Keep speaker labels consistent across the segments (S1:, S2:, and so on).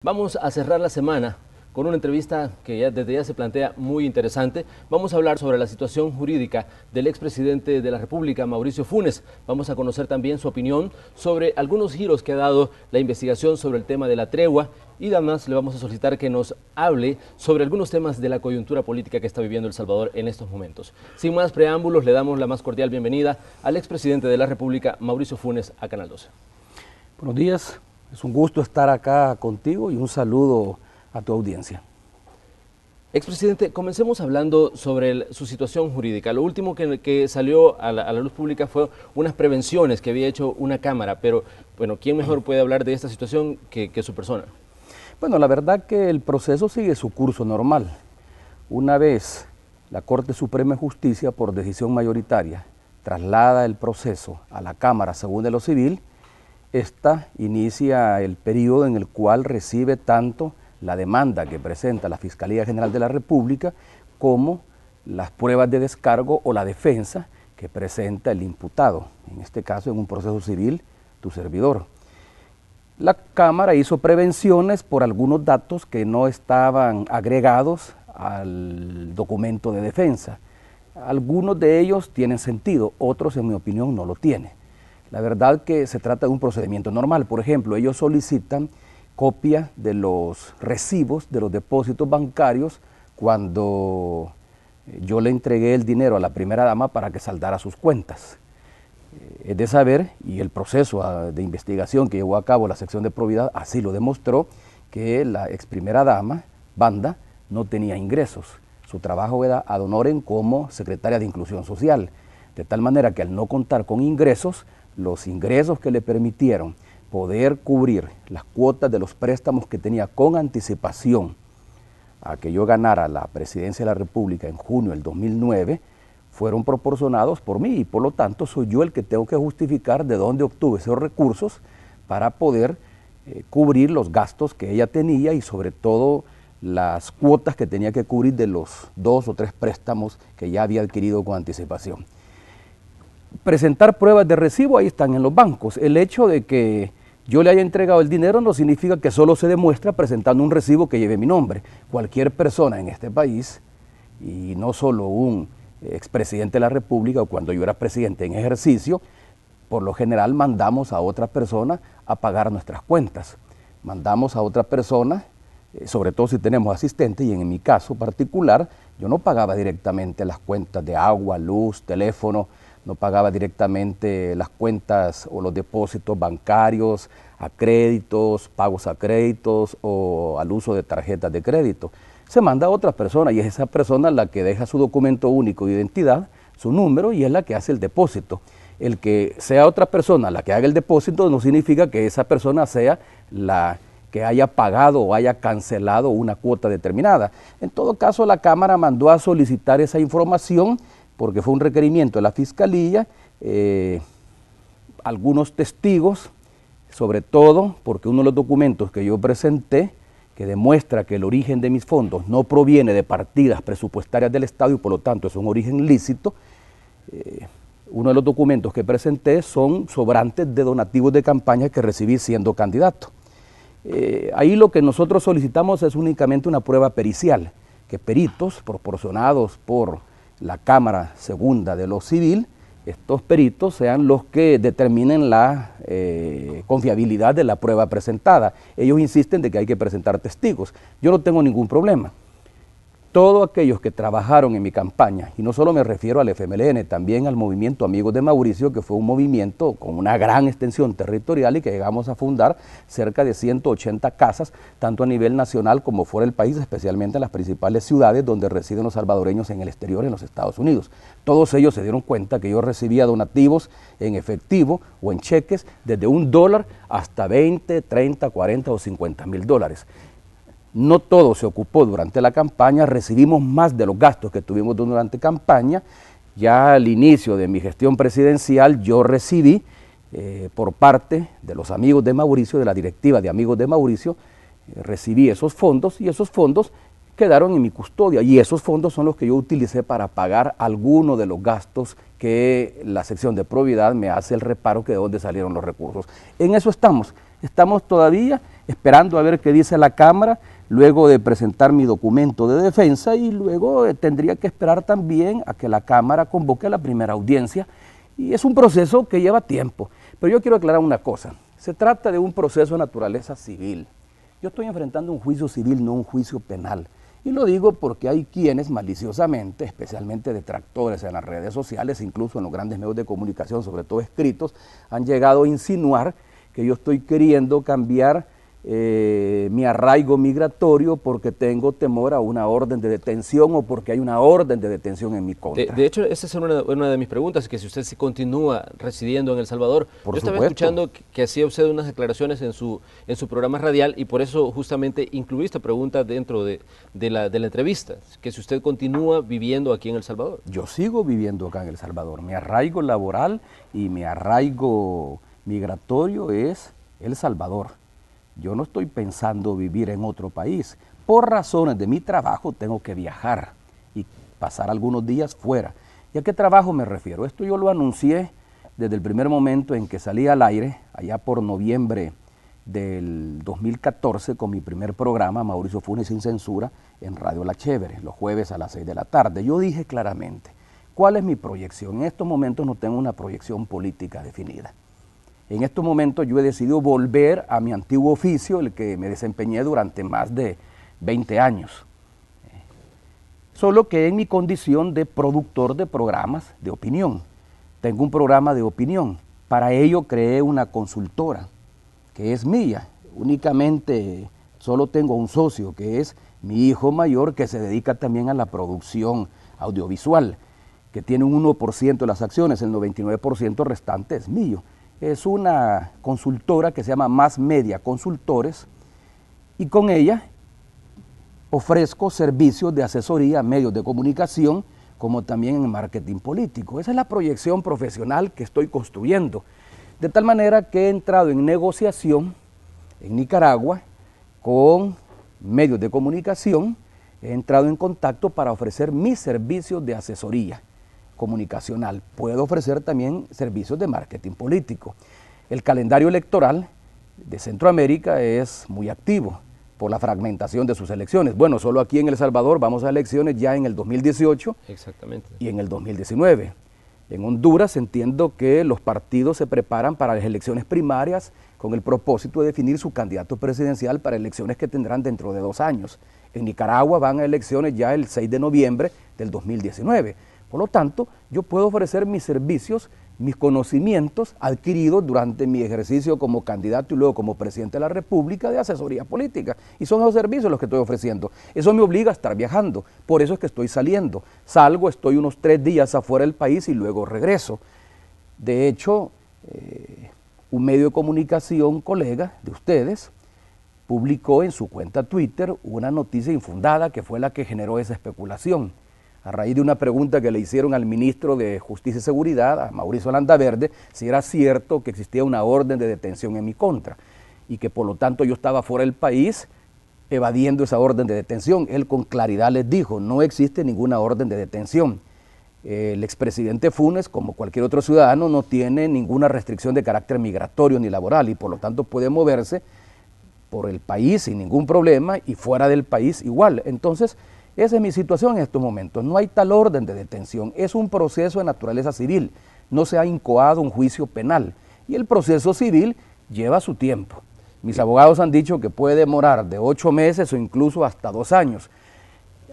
S1: Vamos a cerrar la semana con una entrevista que desde ya se plantea muy interesante. Vamos a hablar sobre la situación jurídica del expresidente de la República, Mauricio Funes. Vamos a conocer también su opinión sobre algunos giros que ha dado la investigación sobre el tema de la tregua y además le vamos a solicitar que nos hable sobre algunos temas de la coyuntura política que está viviendo El Salvador en estos momentos. Sin más preámbulos, le damos la más cordial bienvenida al expresidente de la República, Mauricio Funes, a Canal 12.
S2: Buenos días. Es un gusto estar acá contigo y un saludo a tu audiencia.
S1: Expresidente, comencemos hablando sobre su situación jurídica. Lo último que salió a la luz pública fue unas prevenciones que había hecho una Cámara, pero bueno, ¿quién mejor puede hablar de esta situación que su persona?
S2: Bueno, la verdad que el proceso sigue su curso normal. Una vez la Corte Suprema de Justicia, por decisión mayoritaria, traslada el proceso a la Cámara según de lo civil, esta inicia el periodo en el cual recibe tanto la demanda que presenta la Fiscalía General de la República como las pruebas de descargo o la defensa que presenta el imputado, en este caso en un proceso civil, tu servidor. La Cámara hizo prevenciones por algunos datos que no estaban agregados al documento de defensa. Algunos de ellos tienen sentido, otros en mi opinión no lo tienen. La verdad que se trata de un procedimiento normal. Por ejemplo, ellos solicitan copia de los recibos de los depósitos bancarios cuando yo le entregué el dinero a la primera dama para que saldara sus cuentas. Es de saber, y el proceso de investigación que llevó a cabo la sección de probidad así lo demostró, que la ex primera dama, Banda, no tenía ingresos. Su trabajo era ad honorem como secretaria de Inclusión Social, de tal manera que al no contar con ingresos, los ingresos que le permitieron poder cubrir las cuotas de los préstamos que tenía con anticipación a que yo ganara la presidencia de la República en junio del 2009, fueron proporcionados por mí y por lo tanto soy yo el que tengo que justificar de dónde obtuve esos recursos para poder cubrir los gastos que ella tenía y sobre todo las cuotas que tenía que cubrir de los 2 o 3 préstamos que ya había adquirido con anticipación. Presentar pruebas de recibo, ahí están en los bancos. El hecho de que yo le haya entregado el dinero no significa que solo se demuestra presentando un recibo que lleve mi nombre. Cualquier persona en este país, y no solo un expresidente de la República, o cuando yo era presidente en ejercicio, por lo general mandamos a otra persona a pagar nuestras cuentas. Mandamos a otra persona, sobre todo si tenemos asistente, y en mi caso particular, yo no pagaba directamente las cuentas de agua, luz, teléfono, no pagaba directamente las cuentas o los depósitos bancarios, a créditos, pagos a créditos o al uso de tarjetas de crédito. Se manda a otra persona y es esa persona la que deja su documento único de identidad, su número, y es la que hace el depósito. El que sea otra persona la que haga el depósito no significa que esa persona sea la que haya pagado o haya cancelado una cuota determinada. En todo caso, la Cámara mandó a solicitar esa información porque fue un requerimiento de la Fiscalía, algunos testigos, sobre todo porque uno de los documentos que yo presenté, que demuestra que el origen de mis fondos no proviene de partidas presupuestarias del Estado y por lo tanto es un origen lícito, uno de los documentos que presenté son sobrantes de donativos de campaña que recibí siendo candidato. Ahí lo que nosotros solicitamos es únicamente una prueba pericial, que peritos proporcionados por la Cámara Segunda de lo Civil, estos peritos sean los que determinen la confiabilidad de la prueba presentada. Ellos insisten de que hay que presentar testigos. Yo no tengo ningún problema. Todos aquellos que trabajaron en mi campaña, y no solo me refiero al FMLN, también al movimiento Amigos de Mauricio, que fue un movimiento con una gran extensión territorial y que llegamos a fundar cerca de 180 casas, tanto a nivel nacional como fuera del país, especialmente en las principales ciudades donde residen los salvadoreños en el exterior, en los Estados Unidos. Todos ellos se dieron cuenta que yo recibía donativos en efectivo o en cheques desde $1 hasta 20, 30, 40 o 50 mil dólares. No todo se ocupó durante la campaña, recibimos más de los gastos que tuvimos durante campaña. Ya al inicio de mi gestión presidencial yo recibí por parte de los Amigos de Mauricio, de la directiva de Amigos de Mauricio, recibí esos fondos y esos fondos quedaron en mi custodia y esos fondos son los que yo utilicé para pagar algunos de los gastos que la sección de probidad me hace el reparo que de dónde salieron los recursos. En eso estamos. Estamos todavía esperando a ver qué dice la Cámara, luego de presentar mi documento de defensa, y luego tendría que esperar también a que la Cámara convoque la primera audiencia, y es un proceso que lleva tiempo. Pero yo quiero aclarar una cosa, se trata de un proceso de naturaleza civil. Yo estoy enfrentando un juicio civil, no un juicio penal. Y lo digo porque hay quienes maliciosamente, especialmente detractores en las redes sociales, incluso en los grandes medios de comunicación, sobre todo escritos, han llegado a insinuar que yo estoy queriendo cambiar mi arraigo migratorio porque tengo temor a una orden de detención o porque hay una orden de detención en mi contra.
S1: De hecho, esa es una de mis preguntas, que si usted se continúa residiendo en El Salvador.
S2: Por
S1: Yo estaba
S2: supuesto.
S1: escuchando que hacía usted unas declaraciones en su programa radial, y por eso justamente incluí esta pregunta dentro de la entrevista, que si usted continúa viviendo aquí en El Salvador.
S2: Yo sigo viviendo acá en El Salvador. Mi arraigo laboral y mi arraigo migratorio es El Salvador. Yo no estoy pensando vivir en otro país. Por razones de mi trabajo tengo que viajar y pasar algunos días fuera. ¿Y a qué trabajo me refiero? Esto yo lo anuncié desde el primer momento en que salí al aire, allá por noviembre del 2014, con mi primer programa, Mauricio Funes sin Censura, en Radio La Chévere, los jueves a las 6 de la tarde. Yo dije claramente, ¿cuál es mi proyección? En estos momentos no tengo una proyección política definida. En estos momentos yo he decidido volver a mi antiguo oficio, el que me desempeñé durante más de 20 años. Solo que en mi condición de productor de programas de opinión. Tengo un programa de opinión. Para ello creé una consultora que es mía. Únicamente solo tengo un socio, que es mi hijo mayor, que se dedica también a la producción audiovisual, que tiene un 1% de las acciones, el 99% restante es mío. Es una consultora que se llama Más Media Consultores, y con ella ofrezco servicios de asesoría a medios de comunicación, como también en marketing político. Esa es la proyección profesional que estoy construyendo. De tal manera que he entrado en negociación en Nicaragua con medios de comunicación, he entrado en contacto para ofrecer mis servicios de asesoría comunicacional. Puedo ofrecer también servicios de marketing político. El calendario electoral de Centroamérica es muy activo por la fragmentación de sus elecciones. Bueno, solo aquí en El Salvador vamos a elecciones ya en el 2018.
S1: Exactamente.
S2: Y en el 2019. En Honduras entiendo que los partidos se preparan para las elecciones primarias con el propósito de definir su candidato presidencial para elecciones que tendrán dentro de 2 años. En Nicaragua van a elecciones ya el 6 de noviembre del 2019. Por lo tanto, yo puedo ofrecer mis servicios, mis conocimientos adquiridos durante mi ejercicio como candidato y luego como presidente de la República de asesoría política. Y son esos servicios los que estoy ofreciendo. Eso me obliga a estar viajando. Por eso es que estoy saliendo. Salgo, estoy unos 3 días afuera del país y luego regreso. De hecho, un medio de comunicación, colega de ustedes, publicó en su cuenta Twitter una noticia infundada que fue la que generó esa especulación. A raíz de una pregunta que le hicieron al ministro de Justicia y Seguridad, a Mauricio Landaverde, si era cierto que existía una orden de detención en mi contra y que por lo tanto yo estaba fuera del país evadiendo esa orden de detención. Él con claridad les dijo, no existe ninguna orden de detención. El expresidente Funes, como cualquier otro ciudadano, no tiene ninguna restricción de carácter migratorio ni laboral y por lo tanto puede moverse por el país sin ningún problema y fuera del país igual. Entonces, esa es mi situación en estos momentos. No hay tal orden de detención. Es un proceso de naturaleza civil. No se ha incoado un juicio penal. Y el proceso civil lleva su tiempo. Mis abogados han dicho que puede demorar de 8 meses o incluso hasta 2 años.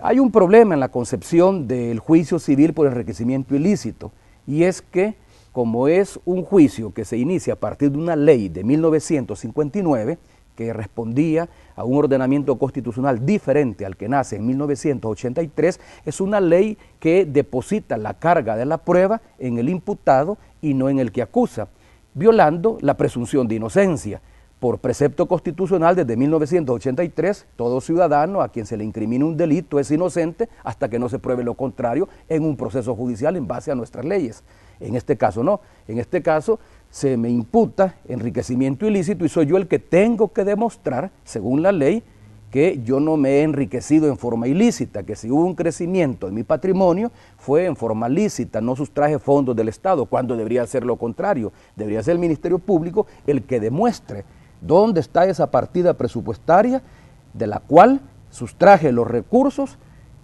S2: Hay un problema en la concepción del juicio civil por enriquecimiento ilícito. Y es que, como es un juicio que se inicia a partir de una ley de 1959, que respondía a un ordenamiento constitucional diferente al que nace en 1983, es una ley que deposita la carga de la prueba en el imputado y no en el que acusa, violando la presunción de inocencia. Por precepto constitucional desde 1983, todo ciudadano a quien se le incrimine un delito es inocente hasta que no se pruebe lo contrario en un proceso judicial en base a nuestras leyes. En este caso no, en este caso se me imputa enriquecimiento ilícito y soy yo el que tengo que demostrar, según la ley, que yo no me he enriquecido en forma ilícita, que si hubo un crecimiento en mi patrimonio fue en forma lícita, no sustraje fondos del Estado, cuando debería ser lo contrario, debería ser el Ministerio Público el que demuestre ¿Dónde está esa partida presupuestaria de la cual sustraje los recursos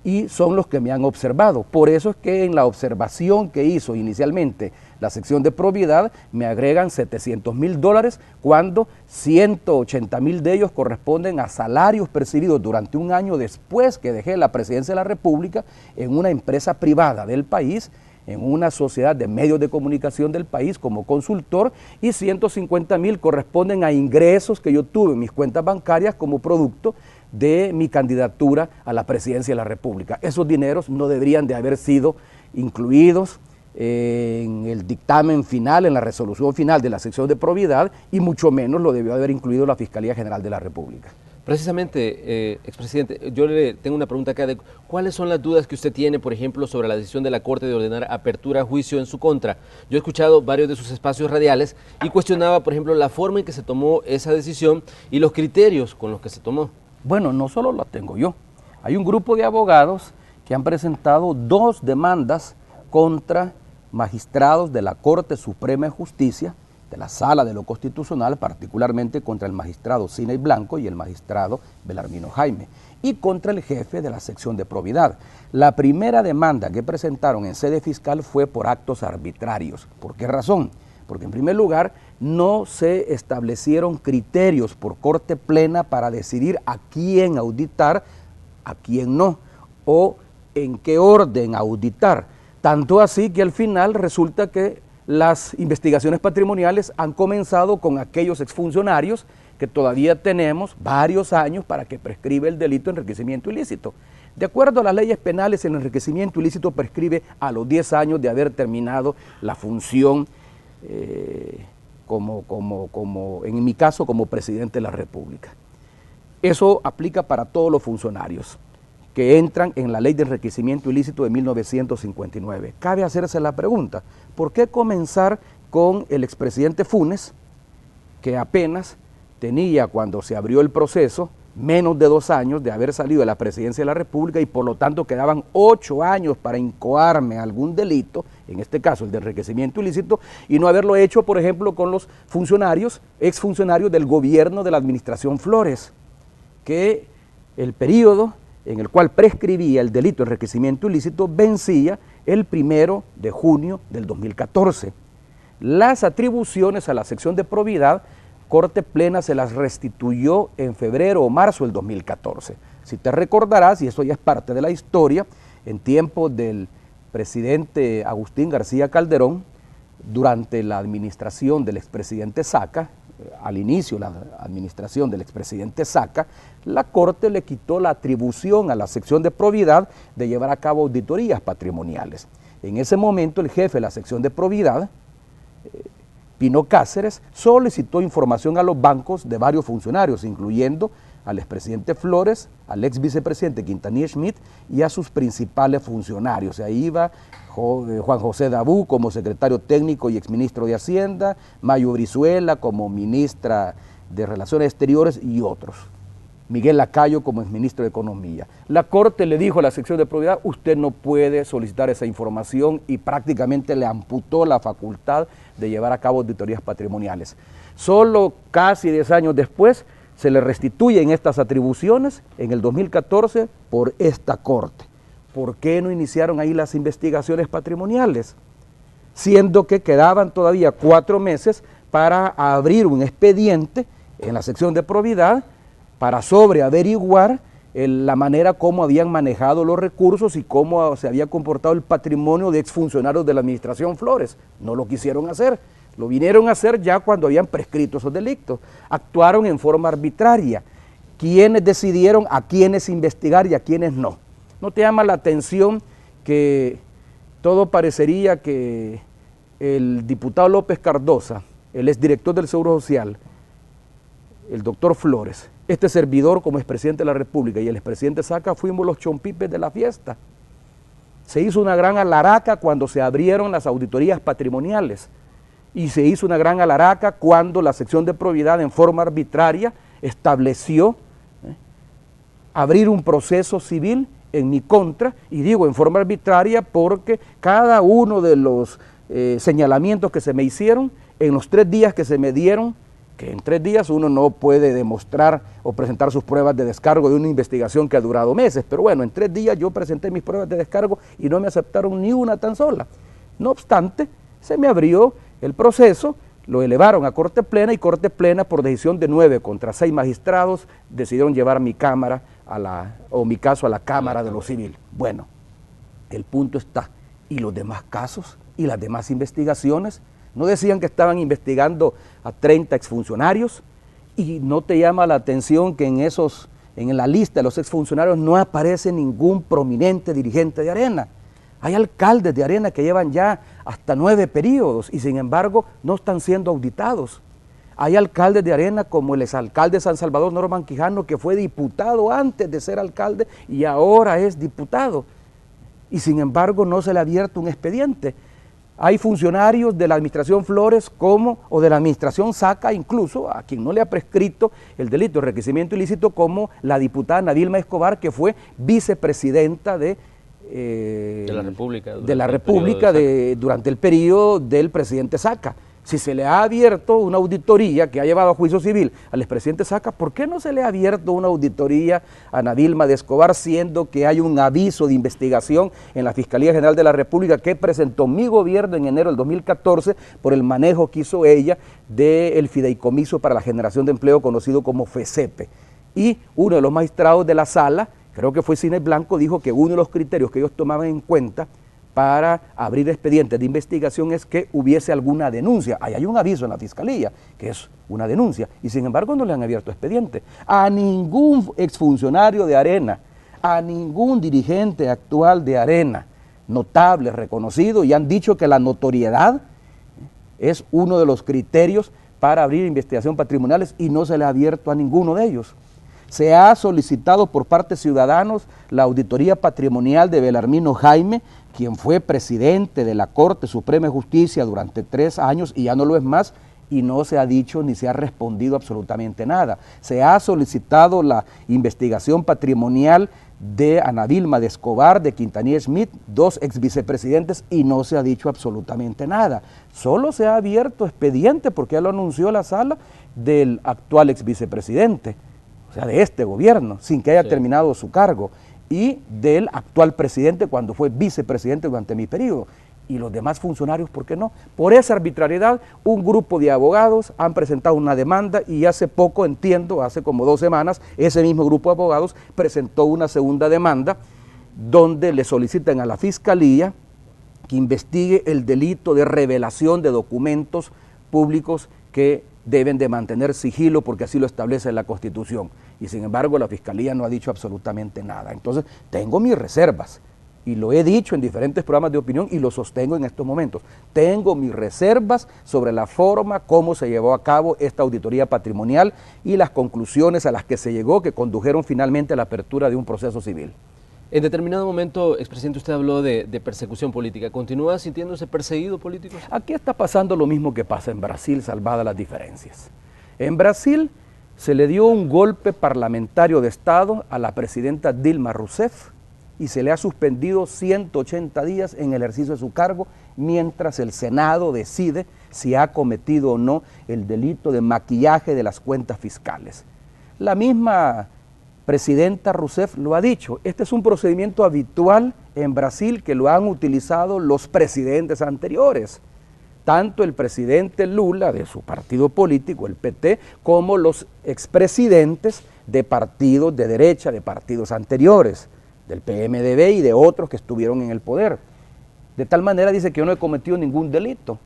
S2: y son los que me han observado? Por eso es que en la observación que hizo inicialmente la sección de probidad me agregan $700,000 cuando 180,000 de ellos corresponden a salarios percibidos durante un año después que dejé la presidencia de la República en una empresa privada del país, en una sociedad de medios de comunicación del país como consultor, y 150,000 corresponden a ingresos que yo tuve en mis cuentas bancarias como producto de mi candidatura a la presidencia de la República. Esos dineros no deberían de haber sido incluidos en el dictamen final, en la resolución final de la sección de probidad, y mucho menos lo debió haber incluido la Fiscalía General de la República.
S1: Precisamente, expresidente, yo le tengo una pregunta acá de ¿cuáles son las dudas que usted tiene, por ejemplo, sobre la decisión de la Corte de ordenar apertura a juicio en su contra? Yo he escuchado varios de sus espacios radiales y cuestionaba, por ejemplo, la forma en que se tomó esa decisión y los criterios con los que se tomó.
S2: Bueno, no solo la tengo yo. Hay un grupo de abogados que han presentado 2 demandas contra magistrados de la Corte Suprema de Justicia, de la Sala de lo Constitucional, particularmente contra el magistrado Siney Blanco y el magistrado Belarmino Jaime, y contra el jefe de la sección de probidad. La primera demanda que presentaron en sede fiscal fue por actos arbitrarios. ¿Por qué razón? Porque en primer lugar no se establecieron criterios por corte plena para decidir a quién auditar, a quién no, o en qué orden auditar. Tanto así que al final resulta que las investigaciones patrimoniales han comenzado con aquellos exfuncionarios que todavía tenemos varios años para que prescribe el delito de enriquecimiento ilícito. De acuerdo a las leyes penales, el enriquecimiento ilícito prescribe a los 10 años de haber terminado la función en mi caso, como presidente de la República. Eso aplica para todos los funcionarios que entran en la ley de enriquecimiento ilícito de 1959. Cabe hacerse la pregunta, ¿por qué comenzar con el expresidente Funes, que apenas tenía, cuando se abrió el proceso, menos de 2 años de haber salido de la presidencia de la República y por lo tanto quedaban 8 años para incoarme algún delito, en este caso el de enriquecimiento ilícito, y no haberlo hecho, por ejemplo, con los funcionarios, exfuncionarios del gobierno de la administración Flores, que el periodo en el cual prescribía el delito de enriquecimiento ilícito vencía el 1 de junio del 2014. Las atribuciones a la sección de probidad, Corte Plena se las restituyó en febrero o marzo del 2014. Si te recordarás, y eso ya es parte de la historia, en tiempo del presidente Agustín García Calderón, durante la administración del expresidente Saca, al inicio de la administración del expresidente Saca, la Corte le quitó la atribución a la sección de probidad de llevar a cabo auditorías patrimoniales. En ese momento el jefe de la sección de probidad, Pino Cáceres, solicitó información a los bancos de varios funcionarios, incluyendo al expresidente Flores, al ex vicepresidente Quintanilla Schmidt y a sus principales funcionarios. Ahí iba Juan José Dabú como secretario técnico y exministro de Hacienda, Mayo Brizuela como ministra de Relaciones Exteriores y otros. Miguel Lacayo como exministro de Economía. La Corte le dijo a la sección de probidad, usted no puede solicitar esa información, y prácticamente le amputó la facultad de llevar a cabo auditorías patrimoniales. Solo casi 10 años después se le restituyen estas atribuciones en el 2014 por esta Corte. ¿Por qué no iniciaron ahí las investigaciones patrimoniales? Siendo que quedaban todavía 4 meses para abrir un expediente en la sección de probidad para sobreaveriguar la manera como habían manejado los recursos y cómo se había comportado el patrimonio de exfuncionarios de la administración Flores. No lo quisieron hacer, lo vinieron a hacer ya cuando habían prescrito esos delitos. Actuaron en forma arbitraria. ¿Quiénes decidieron a quiénes investigar y a quiénes no? ¿No te llama la atención que todo parecería que el diputado López Cardosa, el exdirector del Seguro Social, el doctor Flores, este servidor como expresidente de la República y el expresidente Saca fuimos los chompipes de la fiesta? Se hizo una gran alaraca cuando se abrieron las auditorías patrimoniales y se hizo una gran alaraca cuando la sección de probidad en forma arbitraria estableció abrir un proceso civil en mi contra, y digo en forma arbitraria porque cada uno de los señalamientos que se me hicieron en los 3 días que se me dieron que en 3 días uno no puede demostrar o presentar sus pruebas de descargo de una investigación que ha durado meses, pero bueno, en 3 días yo presenté mis pruebas de descargo y no me aceptaron ni una tan sola. No obstante, se me abrió el proceso, lo elevaron a Corte Plena y Corte Plena, por decisión de 9 contra 6 magistrados, decidieron llevar mi cámara mi caso a la Cámara de lo Civil. Bueno, el punto está, ¿y los demás casos? ¿Y las demás investigaciones? ¿No decían que estaban investigando a 30 exfuncionarios? ¿Y no te llama la atención que en la lista de los exfuncionarios no aparece ningún prominente dirigente de Arena? Hay alcaldes de Arena que llevan ya hasta 9 periodos y sin embargo no están siendo auditados. Hay alcaldes de Arena como el exalcalde de San Salvador, Norman Quijano, que fue diputado antes de ser alcalde y ahora es diputado. Y sin embargo no se le ha abierto un expediente. Hay funcionarios de la administración Flores o de la administración Saca, incluso a quien no le ha prescrito el delito de enriquecimiento ilícito, como la diputada Ana Vilma Escobar, que fue vicepresidenta de la República durante el periodo del presidente Saca. Si se le ha abierto una auditoría que ha llevado a juicio civil al expresidente Saca, ¿por qué no se le ha abierto una auditoría a Ana Vilma de Escobar, siendo que hay un aviso de investigación en la Fiscalía General de la República que presentó mi gobierno en enero del 2014 por el manejo que hizo ella del fideicomiso para la generación de empleo conocido como FECEPE? Y uno de los magistrados de la sala, creo que fue Cine Blanco, dijo que uno de los criterios que ellos tomaban en cuenta para abrir expedientes de investigación es que hubiese alguna denuncia. Ahí hay un aviso en la Fiscalía, que es una denuncia, y sin embargo no le han abierto expediente. A ningún exfuncionario de Arena, a ningún dirigente actual de Arena, notable, reconocido, y han dicho que la notoriedad es uno de los criterios para abrir investigación patrimoniales y no se le ha abierto a ninguno de ellos. Se ha solicitado por parte de ciudadanos la auditoría patrimonial de Belarmino Jaime, quien fue presidente de la Corte Suprema de Justicia durante 3 años y ya no lo es más, y no se ha dicho ni se ha respondido absolutamente nada. Se ha solicitado la investigación patrimonial de Ana Vilma de Escobar, de Quintanilla Smith, 2 ex vicepresidentes, y no se ha dicho absolutamente nada. Solo se ha abierto expediente, porque ya lo anunció la sala, del actual ex vicepresidente, o sea, de este gobierno, sin que haya terminado su cargo, y del actual presidente cuando fue vicepresidente durante mi periodo. Y los demás funcionarios, ¿por qué no? Por esa arbitrariedad, un grupo de abogados han presentado una demanda y hace poco, entiendo, hace como 2 semanas, ese mismo grupo de abogados presentó una segunda demanda donde le solicitan a la Fiscalía que investigue el delito de revelación de documentos públicos que deben de mantener sigilo porque así lo establece la Constitución. Y sin embargo la Fiscalía no ha dicho absolutamente nada. Entonces tengo mis reservas y lo he dicho en diferentes programas de opinión y lo sostengo en estos momentos. Tengo mis reservas sobre la forma como se llevó a cabo esta auditoría patrimonial y las conclusiones a las que se llegó que condujeron finalmente a la apertura de un proceso civil.
S1: En determinado momento, expresidente, usted habló de persecución política. ¿Continúa sintiéndose perseguido político?
S2: Aquí está pasando lo mismo que pasa en Brasil, salvadas las diferencias. En Brasil se le dio un golpe parlamentario de Estado a la presidenta Dilma Rousseff y se le ha suspendido 180 días en el ejercicio de su cargo mientras el Senado decide si ha cometido o no el delito de maquillaje de las cuentas fiscales. La misma presidenta Rousseff lo ha dicho, este es un procedimiento habitual en Brasil que lo han utilizado los presidentes anteriores, tanto el presidente Lula de su partido político, el PT, como los expresidentes de partidos de derecha, de partidos anteriores, del PMDB y de otros que estuvieron en el poder. De tal manera dice que yo no he cometido ningún delito.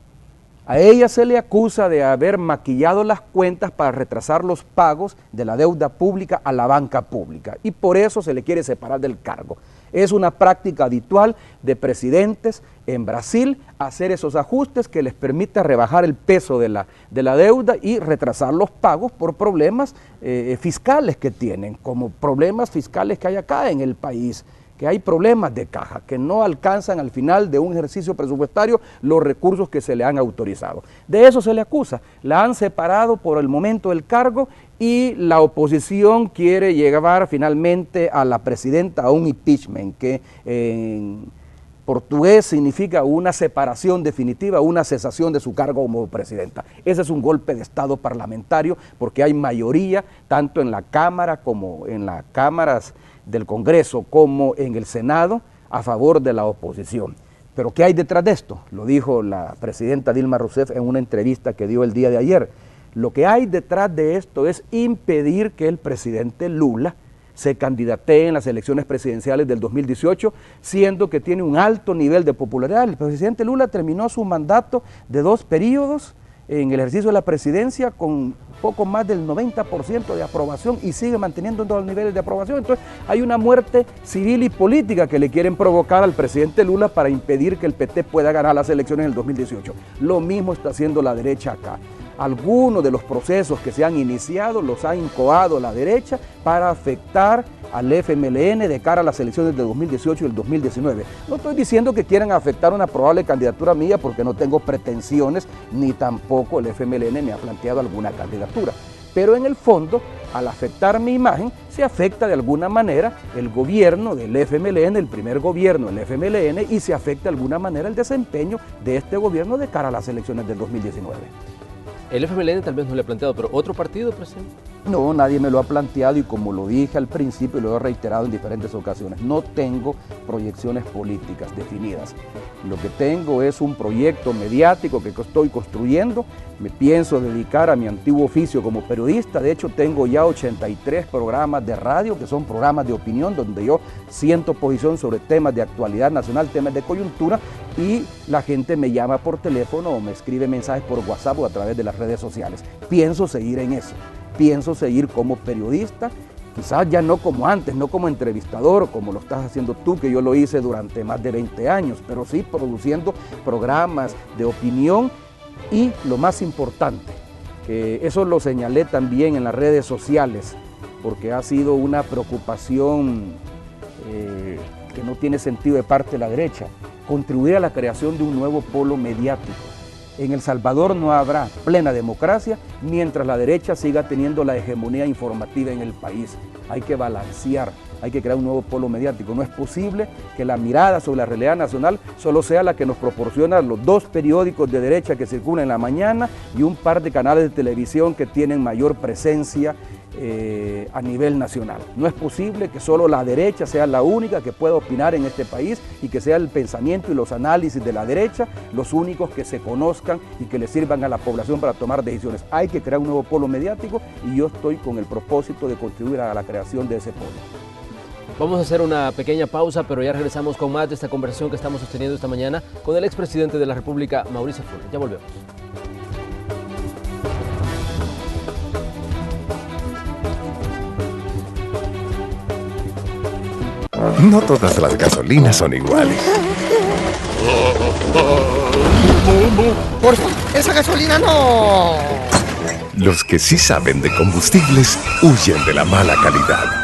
S2: A ella se le acusa de haber maquillado las cuentas para retrasar los pagos de la deuda pública a la banca pública y por eso se le quiere separar del cargo. Es una práctica habitual de presidentes en Brasil hacer esos ajustes que les permite rebajar el peso de la deuda y retrasar los pagos por problemas fiscales que tienen, como problemas fiscales que hay acá en el país, que hay problemas de caja, que no alcanzan al final de un ejercicio presupuestario los recursos que se le han autorizado. De eso se le acusa, la han separado por el momento del cargo y la oposición quiere llevar finalmente a la presidenta a un impeachment que portugués significa una separación definitiva, una cesación de su cargo como presidenta. Ese es un golpe de Estado parlamentario porque hay mayoría tanto en la Cámara como en las cámaras del Congreso como en el Senado a favor de la oposición. Pero ¿qué hay detrás de esto? Lo dijo la presidenta Dilma Rousseff en una entrevista que dio el día de ayer. Lo que hay detrás de esto es impedir que el presidente Lula se candidatee en las elecciones presidenciales del 2018, siendo que tiene un alto nivel de popularidad. El presidente Lula terminó su mandato de 2 periodos en el ejercicio de la presidencia con poco más del 90% de aprobación y sigue manteniendo todos los niveles de aprobación. Entonces hay una muerte civil y política que le quieren provocar al presidente Lula para impedir que el PT pueda ganar las elecciones en el 2018. Lo mismo está haciendo la derecha acá. Algunos de los procesos que se han iniciado los ha incoado la derecha para afectar al FMLN de cara a las elecciones de 2018 y el 2019. No estoy diciendo que quieran afectar una probable candidatura mía porque no tengo pretensiones, ni tampoco el FMLN me ha planteado alguna candidatura. Pero en el fondo, al afectar mi imagen, se afecta de alguna manera el gobierno del FMLN, el primer gobierno del FMLN, y se afecta de alguna manera el desempeño de este gobierno de cara a las elecciones del 2019.
S1: El FMLN tal vez no le ha planteado, pero ¿otro partido, presidente?
S2: No, nadie me lo ha planteado y como lo dije al principio y lo he reiterado en diferentes ocasiones, no tengo proyecciones políticas definidas. Lo que tengo es un proyecto mediático que estoy construyendo. Me pienso dedicar a mi antiguo oficio como periodista. De hecho, tengo ya 83 programas de radio, que son programas de opinión, donde yo siento posición sobre temas de actualidad nacional, temas de coyuntura, y la gente me llama por teléfono o me escribe mensajes por WhatsApp o a través de las redes sociales. Pienso seguir en eso. Pienso seguir como periodista, quizás ya no como antes, no como entrevistador, como lo estás haciendo tú, que yo lo hice durante más de 20 años, pero sí produciendo programas de opinión y lo más importante, que eso lo señalé también en las redes sociales, porque ha sido una preocupación que no tiene sentido de parte de la derecha, contribuir a la creación de un nuevo polo mediático. En El Salvador no habrá plena democracia mientras la derecha siga teniendo la hegemonía informativa en el país. Hay que balancear, hay que crear un nuevo polo mediático. No es posible que la mirada sobre la realidad nacional solo sea la que nos proporciona los 2 periódicos de derecha que circulan en la mañana y un par de canales de televisión que tienen mayor presencia a nivel nacional. No es posible que solo la derecha sea la única que pueda opinar en este país y que sea el pensamiento y los análisis de la derecha los únicos que se conozcan y que le sirvan a la población para tomar decisiones. Hay que crear un nuevo polo mediático y yo estoy con el propósito de contribuir a la creación de ese polo.
S1: Vamos a hacer una pequeña pausa, pero ya regresamos con más de esta conversación que estamos sosteniendo esta mañana con el expresidente de la República, Mauricio Funes. Ya volvemos.
S3: No todas las gasolinas son iguales.
S4: Por favor, esa gasolina no.
S3: Los que sí saben de combustibles huyen de la mala calidad.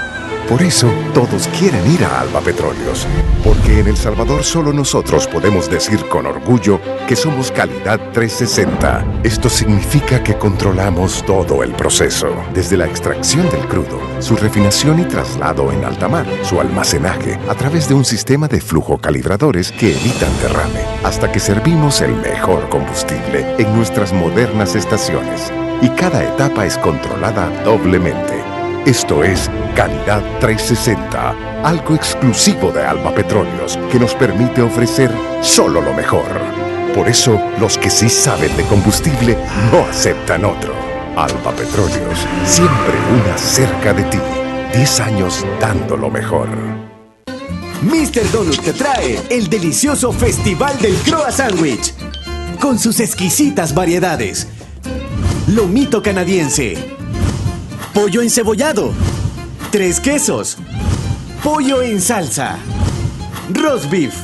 S3: Por eso, todos quieren ir a Alba Petróleos, porque en El Salvador solo nosotros podemos decir con orgullo que somos calidad 360. Esto significa que controlamos todo el proceso, desde la extracción del crudo, su refinación y traslado en alta mar, su almacenaje, a través de un sistema de flujo calibradores que evitan derrame, hasta que servimos el mejor combustible en nuestras modernas estaciones. Y cada etapa es controlada doblemente. Esto es Calidad 360, algo exclusivo de Alba Petróleos que nos permite ofrecer solo lo mejor. Por eso, los que sí saben de combustible no aceptan otro. Alba Petróleos, siempre una cerca de ti. 10 años dando lo mejor.
S5: Mr. Donut te trae el delicioso Festival del Croa Sandwich, con sus exquisitas variedades. Lomito canadiense, pollo encebollado, 3 quesos, pollo en salsa, roast beef,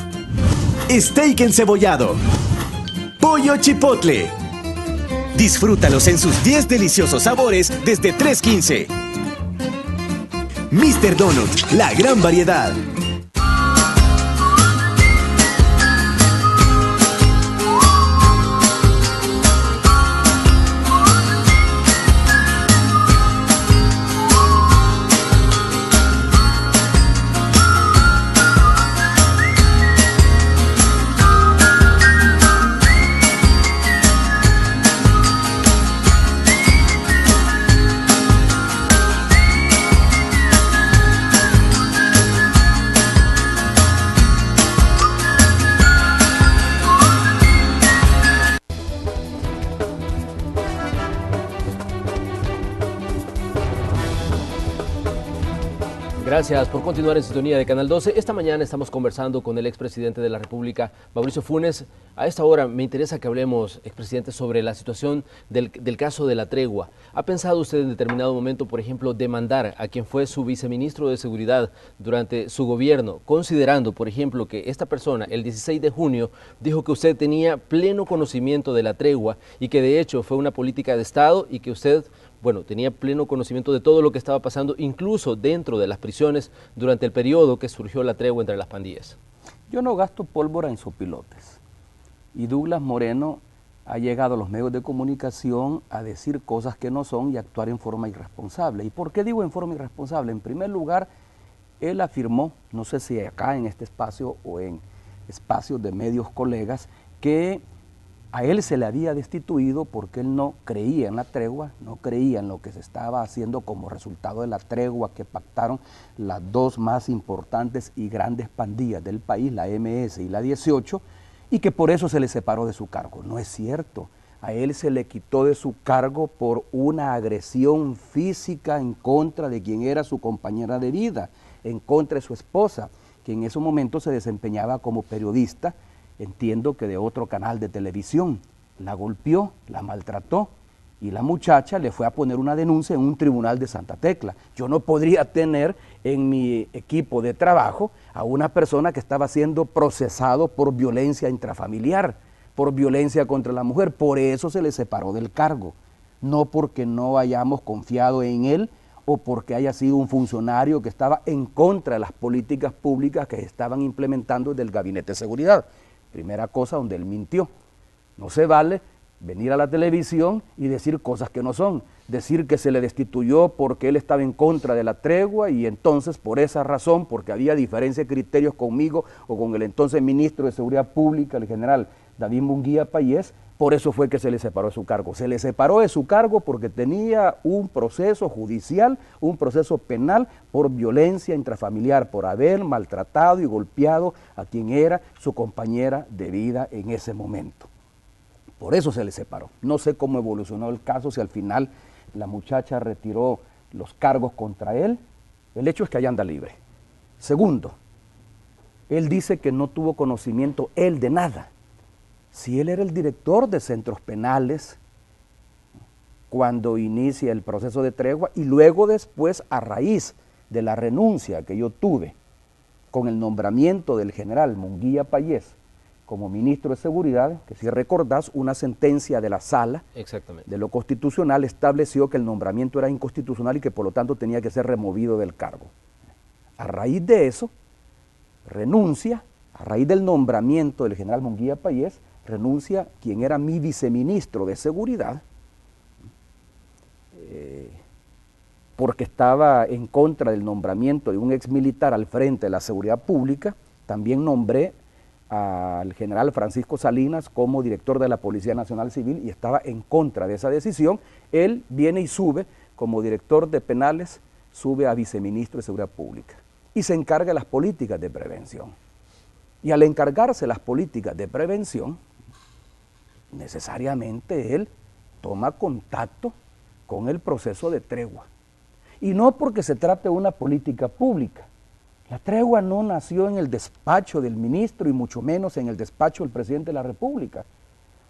S5: steak encebollado, pollo chipotle. Disfrútalos en sus 10 deliciosos sabores desde $3.15. Mr. Donut, la gran variedad.
S1: Gracias por continuar en sintonía de Canal 12. Esta mañana estamos conversando con el expresidente de la República, Mauricio Funes. A esta hora me interesa que hablemos, expresidente, sobre la situación del caso de la tregua. ¿Ha pensado usted en determinado momento, por ejemplo, demandar a quien fue su viceministro de Seguridad durante su gobierno, considerando, por ejemplo, que esta persona, el 16 de junio, dijo que usted tenía pleno conocimiento de la tregua y que de hecho fue una política de Estado y que usted, bueno, tenía pleno conocimiento de todo lo que estaba pasando, incluso dentro de las prisiones, durante el periodo que surgió la tregua entre las pandillas?
S2: Yo no gasto pólvora en sopilotes. Y Douglas Moreno ha llegado a los medios de comunicación a decir cosas que no son y actuar en forma irresponsable. ¿Y por qué digo en forma irresponsable? En primer lugar, él afirmó, no sé si acá en este espacio o en espacios de medios colegas, que a él se le había destituido porque él no creía en la tregua, no creía en lo que se estaba haciendo como resultado de la tregua que pactaron las dos más importantes y grandes pandillas del país, la MS y la 18, y que por eso se le separó de su cargo. No es cierto. A él se le quitó de su cargo por una agresión física en contra de quien era su compañera de vida, en contra de su esposa, que en ese momento se desempeñaba como periodista, entiendo que de otro canal de televisión. La golpeó, la maltrató y la muchacha le fue a poner una denuncia en un tribunal de Santa Tecla. Yo no podría tener en mi equipo de trabajo a una persona que estaba siendo procesado por violencia intrafamiliar, por violencia contra la mujer. Por eso se le separó del cargo, no porque no hayamos confiado en él o porque haya sido un funcionario que estaba en contra de las políticas públicas que estaban implementando desde el Gabinete de Seguridad. Primera cosa donde él mintió. No se vale venir a la televisión y decir cosas que no son, decir que se le destituyó porque él estaba en contra de la tregua y entonces por esa razón, porque había diferencia de criterios conmigo o con el entonces ministro de Seguridad Pública, el general David Munguía Payés, por eso fue que se le separó de su cargo. Se le separó de su cargo porque tenía un proceso judicial, un proceso penal por violencia intrafamiliar, por haber maltratado y golpeado a quien era su compañera de vida en ese momento. Por eso se le separó. No sé cómo evolucionó el caso, si al final la muchacha retiró los cargos contra él. El hecho es que allá anda libre. Segundo, él dice que no tuvo conocimiento él de nada. Si él era el director de centros penales cuando inicia el proceso de tregua y luego después, a raíz de la renuncia que yo tuve con el nombramiento del general Munguía Payés como ministro de Seguridad, que si recordás, una sentencia de la Sala de lo Constitucional estableció que el nombramiento era inconstitucional y que por lo tanto tenía que ser removido del cargo. A raíz de eso, renuncia, a raíz del nombramiento del general Munguía Payés, renuncia quien era mi viceministro de Seguridad, porque estaba en contra del nombramiento de un exmilitar al frente de la seguridad pública. También nombré al general Francisco Salinas como director de la Policía Nacional Civil y estaba en contra de esa decisión. Él viene y sube como director de penales, sube a viceministro de Seguridad Pública y se encarga de las políticas de prevención. Y al encargarse de las políticas de prevención, necesariamente él toma contacto con el proceso de tregua. Y no porque se trate de una política pública. La tregua no nació en el despacho del ministro y mucho menos en el despacho del presidente de la República.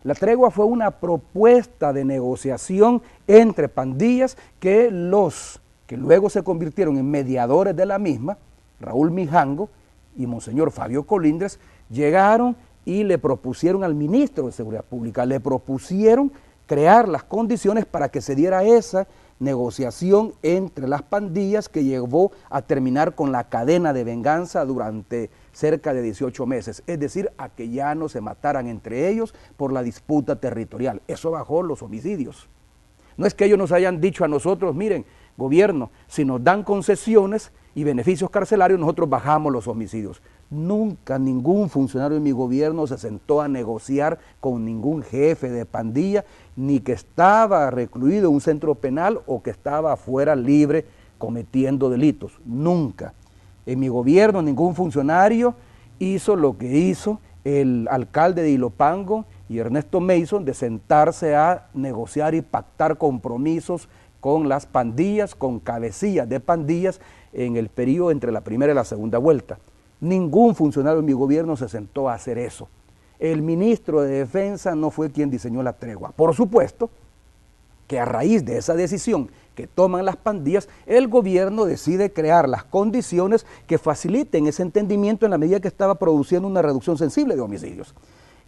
S2: La tregua fue una propuesta de negociación entre pandillas que luego se convirtieron en mediadores de la misma, Raúl Mijango y Monseñor Fabio Colindres, llegaron y le propusieron al ministro de Seguridad Pública, le propusieron crear las condiciones para que se diera esa negociación entre las pandillas que llevó a terminar con la cadena de venganza durante cerca de 18 meses, es decir, a que ya no se mataran entre ellos por la disputa territorial. Eso bajó los homicidios. No es que ellos nos hayan dicho a nosotros, miren, gobierno, si nos dan concesiones y beneficios carcelarios, nosotros bajamos los homicidios. Nunca ningún funcionario de mi gobierno se sentó a negociar con ningún jefe de pandilla, ni que estaba recluido en un centro penal o que estaba afuera libre cometiendo delitos. Nunca. En mi gobierno ningún funcionario hizo lo que hizo el alcalde de Ilopango y Ernesto Mason, de sentarse a negociar y pactar compromisos con las pandillas, con cabecillas de pandillas, en el periodo entre la primera y la segunda vuelta. Ningún funcionario de mi gobierno se sentó a hacer eso. El ministro de Defensa no fue quien diseñó la tregua. Por supuesto que a raíz de esa decisión que toman las pandillas, el gobierno decide crear las condiciones que faciliten ese entendimiento en la medida que estaba produciendo una reducción sensible de homicidios.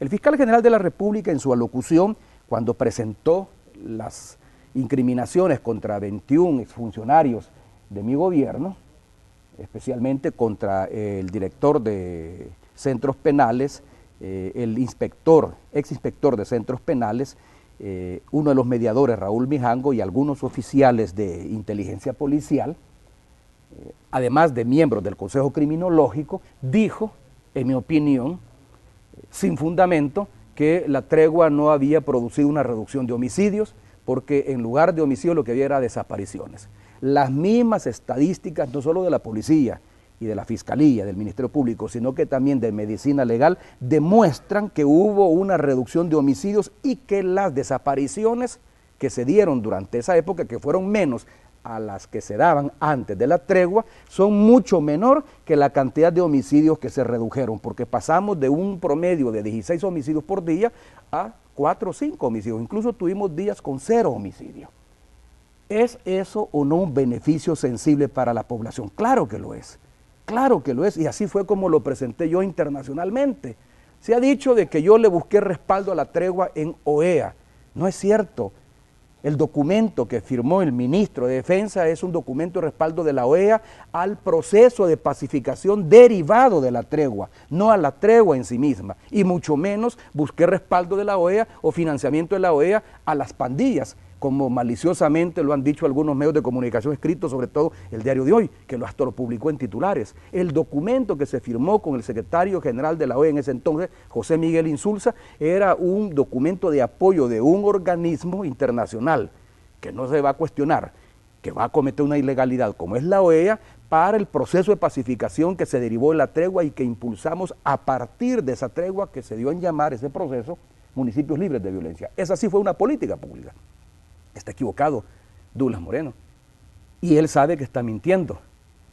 S2: El fiscal general de la República, en su alocución, cuando presentó las incriminaciones contra 21 exfuncionarios de mi gobierno, especialmente contra el director de centros penales, el ex inspector de centros penales, uno de los mediadores, Raúl Mijango, y algunos oficiales de inteligencia policial, además de miembros del Consejo Criminológico, dijo, en mi opinión, sin fundamento, que la tregua no había producido una reducción de homicidios, porque en lugar de homicidios lo que había era desapariciones. Las mismas estadísticas, no solo de la policía y de la Fiscalía, del Ministerio Público, sino que también de Medicina Legal, demuestran que hubo una reducción de homicidios y que las desapariciones que se dieron durante esa época, que fueron menos a las que se daban antes de la tregua, son mucho menor que la cantidad de homicidios que se redujeron, porque pasamos de un promedio de 16 homicidios por día a 4 o 5 homicidios, incluso tuvimos días con 0 homicidios. ¿Es eso o no un beneficio sensible para la población? Claro que lo es. Claro que lo es, y así fue como lo presenté yo internacionalmente. Se ha dicho de que yo le busqué respaldo a la tregua en OEA. No es cierto. El documento que firmó el ministro de Defensa es un documento de respaldo de la OEA al proceso de pacificación derivado de la tregua, no a la tregua en sí misma, y mucho menos busqué respaldo de la OEA o financiamiento de la OEA a las pandillas, como maliciosamente lo han dicho algunos medios de comunicación escritos, sobre todo el Diario de Hoy, que hasta lo publicó en titulares. El documento que se firmó con el secretario general de la OEA en ese entonces, José Miguel Insulza, era un documento de apoyo de un organismo internacional que no se va a cuestionar, que va a cometer una ilegalidad como es la OEA, para el proceso de pacificación que se derivó de la tregua y que impulsamos a partir de esa tregua que se dio en llamar ese proceso municipios libres de violencia. Esa sí fue una política pública. Está equivocado Douglas Moreno, y él sabe que está mintiendo,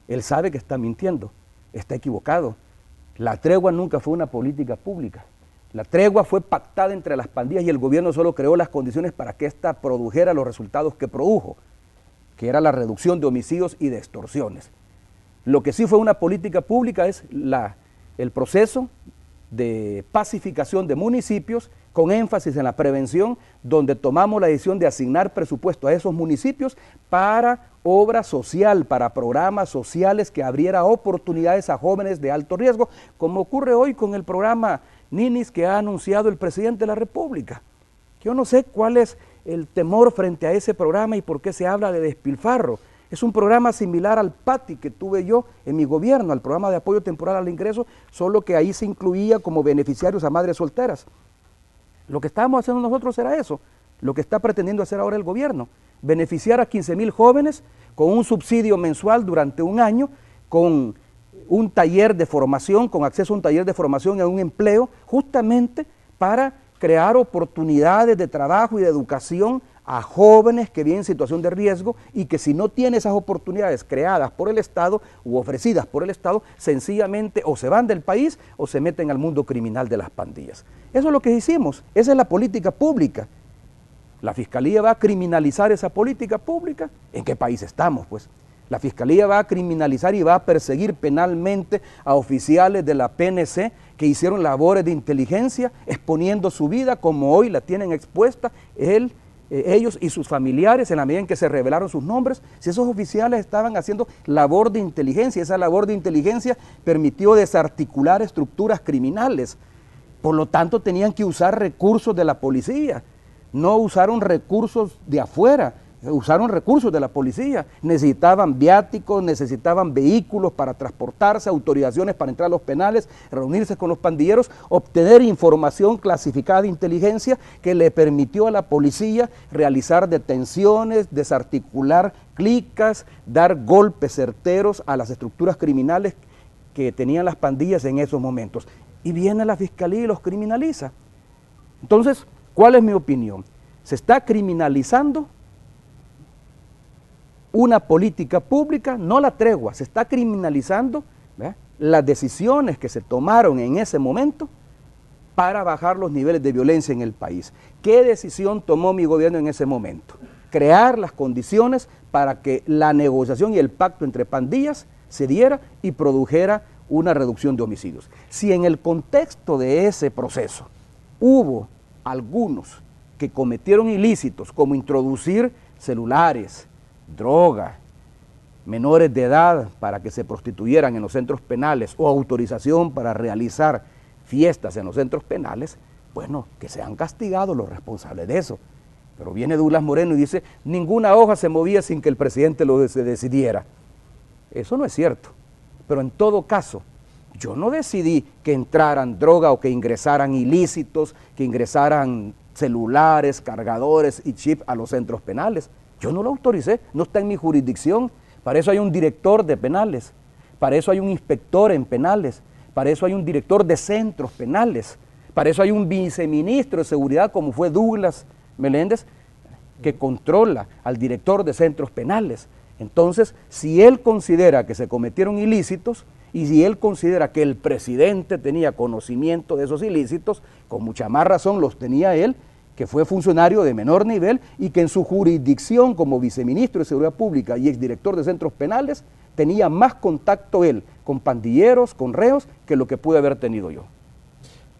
S2: está equivocado. La tregua nunca fue una política pública, la tregua fue pactada entre las pandillas y el gobierno solo creó las condiciones para que ésta produjera los resultados que produjo, que era la reducción de homicidios y de extorsiones. Lo que sí fue una política pública es el proceso de pacificación de municipios con énfasis en la prevención, donde tomamos la decisión de asignar presupuesto a esos municipios para obra social, para programas sociales que abriera oportunidades a jóvenes de alto riesgo, como ocurre hoy con el programa Ninis que ha anunciado el presidente de la República. Yo no sé cuál es el temor frente a ese programa y por qué se habla de despilfarro. Es un programa similar al PATI que tuve yo en mi gobierno, al programa de apoyo temporal al ingreso, solo que ahí se incluía como beneficiarios a madres solteras. Lo que estábamos haciendo nosotros era eso, lo que está pretendiendo hacer ahora el gobierno, beneficiar a 15,000 jóvenes con un subsidio mensual durante un año, con un taller de formación, con acceso a un taller de formación y a un empleo, justamente para crear oportunidades de trabajo y de educación a jóvenes que viven en situación de riesgo y que si no tienen esas oportunidades creadas por el Estado u ofrecidas por el Estado, sencillamente o se van del país o se meten al mundo criminal de las pandillas. Eso es lo que hicimos, esa es la política pública. ¿La Fiscalía va a criminalizar esa política pública? ¿En qué país estamos, pues? La Fiscalía va a criminalizar y va a perseguir penalmente a oficiales de la PNC que hicieron labores de inteligencia, exponiendo su vida como hoy la tienen expuesta ellos y sus familiares en la medida en que se revelaron sus nombres. Si esos oficiales estaban haciendo labor de inteligencia, esa labor de inteligencia permitió desarticular estructuras criminales. Por lo tanto, tenían que usar recursos de la policía. No usaron recursos de afuera, usaron recursos de la policía. Necesitaban viáticos, necesitaban vehículos para transportarse, autorizaciones para entrar a los penales, reunirse con los pandilleros, obtener información clasificada de inteligencia que le permitió a la policía realizar detenciones, desarticular clicas, dar golpes certeros a las estructuras criminales que tenían las pandillas en esos momentos. Y viene la Fiscalía y los criminaliza. Entonces, ¿cuál es mi opinión? Se está criminalizando una política pública, no la tregua, se está criminalizando, ¿verdad?, las decisiones que se tomaron en ese momento para bajar los niveles de violencia en el país. ¿Qué decisión tomó mi gobierno en ese momento? Crear las condiciones para que la negociación y el pacto entre pandillas se diera y produjera una reducción de homicidios. Si en el contexto de ese proceso hubo algunos que cometieron ilícitos, como introducir celulares, droga, menores de edad para que se prostituyeran en los centros penales o autorización para realizar fiestas en los centros penales, bueno, que sean castigados los responsables de eso. Pero viene Douglas Moreno y dice, ninguna hoja se movía sin que el presidente lo decidiera. Eso no es cierto, pero en todo caso, yo no decidí que entraran droga o que ingresaran ilícitos, que ingresaran celulares, cargadores y chip a los centros penales. Yo no lo autoricé, no está en mi jurisdicción. Para eso hay un director de penales, para eso hay un inspector en penales, para eso hay un director de centros penales, para eso hay un viceministro de seguridad como fue Douglas Meléndez, que controla al director de centros penales. Entonces, si él considera que se cometieron ilícitos y si él considera que el presidente tenía conocimiento de esos ilícitos, con mucha más razón los tenía él, que fue funcionario de menor nivel y que en su jurisdicción como viceministro de Seguridad Pública y exdirector de centros penales tenía más contacto él con pandilleros, con reos, que lo que pude haber tenido yo.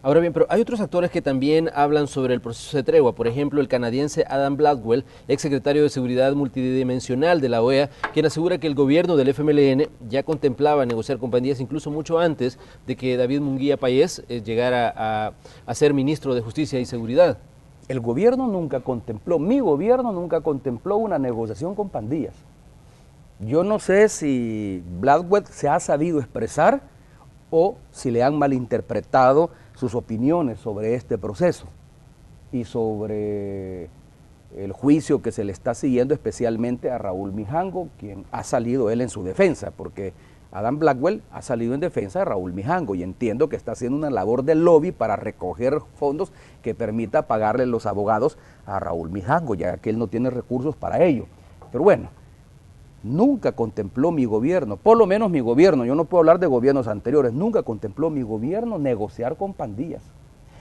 S1: Ahora bien, pero hay otros actores que también hablan sobre el proceso de tregua. Por ejemplo, el canadiense Adam Blackwell, exsecretario de Seguridad Multidimensional de la OEA, quien asegura que el gobierno del FMLN ya contemplaba negociar con pandillas incluso mucho antes de que David Munguía Payés llegara a ser ministro de Justicia y Seguridad.
S2: El gobierno nunca contempló, mi gobierno nunca contempló una negociación con pandillas. Yo no sé si Blackwell se ha sabido expresar o si le han malinterpretado sus opiniones sobre este proceso y sobre el juicio que se le está siguiendo especialmente a Raúl Mijango, quien ha salido él en su defensa, porque Adam Blackwell ha salido en defensa de Raúl Mijango y entiendo que está haciendo una labor de lobby para recoger fondos que permita pagarle los abogados a Raúl Mijango, ya que él no tiene recursos para ello. Pero bueno, nunca contempló mi gobierno, por lo menos mi gobierno, yo no puedo hablar de gobiernos anteriores, nunca contempló mi gobierno negociar con pandillas.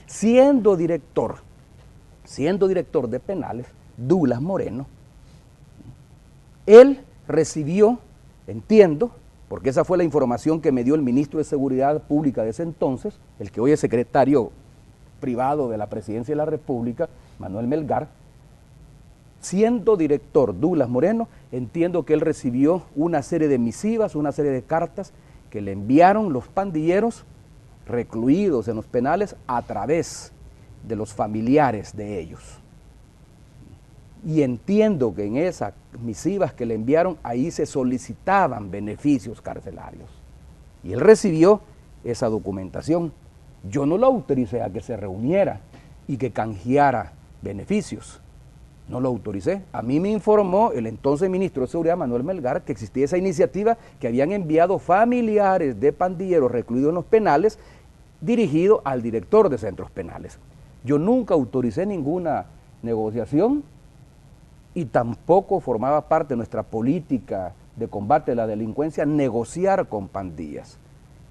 S2: Siendo director de penales, Douglas Moreno, él recibió, entiendo, porque esa fue la información que me dio el ministro de Seguridad Pública de ese entonces, el que hoy es secretario privado de la Presidencia de la República, Manuel Melgar. Siendo director Douglas Moreno, entiendo que él recibió una serie de misivas, una serie de cartas que le enviaron los pandilleros recluidos en los penales a través de los familiares de ellos. Y entiendo que en esas misivas que le enviaron, ahí se solicitaban beneficios carcelarios. Y él recibió esa documentación. Yo no lo autoricé a que se reuniera y que canjeara beneficios. No lo autoricé. A mí me informó el entonces ministro de Seguridad, Manuel Melgar, que existía esa iniciativa que habían enviado familiares de pandilleros recluidos en los penales, dirigido al director de centros penales. Yo nunca autoricé ninguna negociación y tampoco formaba parte de nuestra política de combate a la delincuencia negociar con pandillas.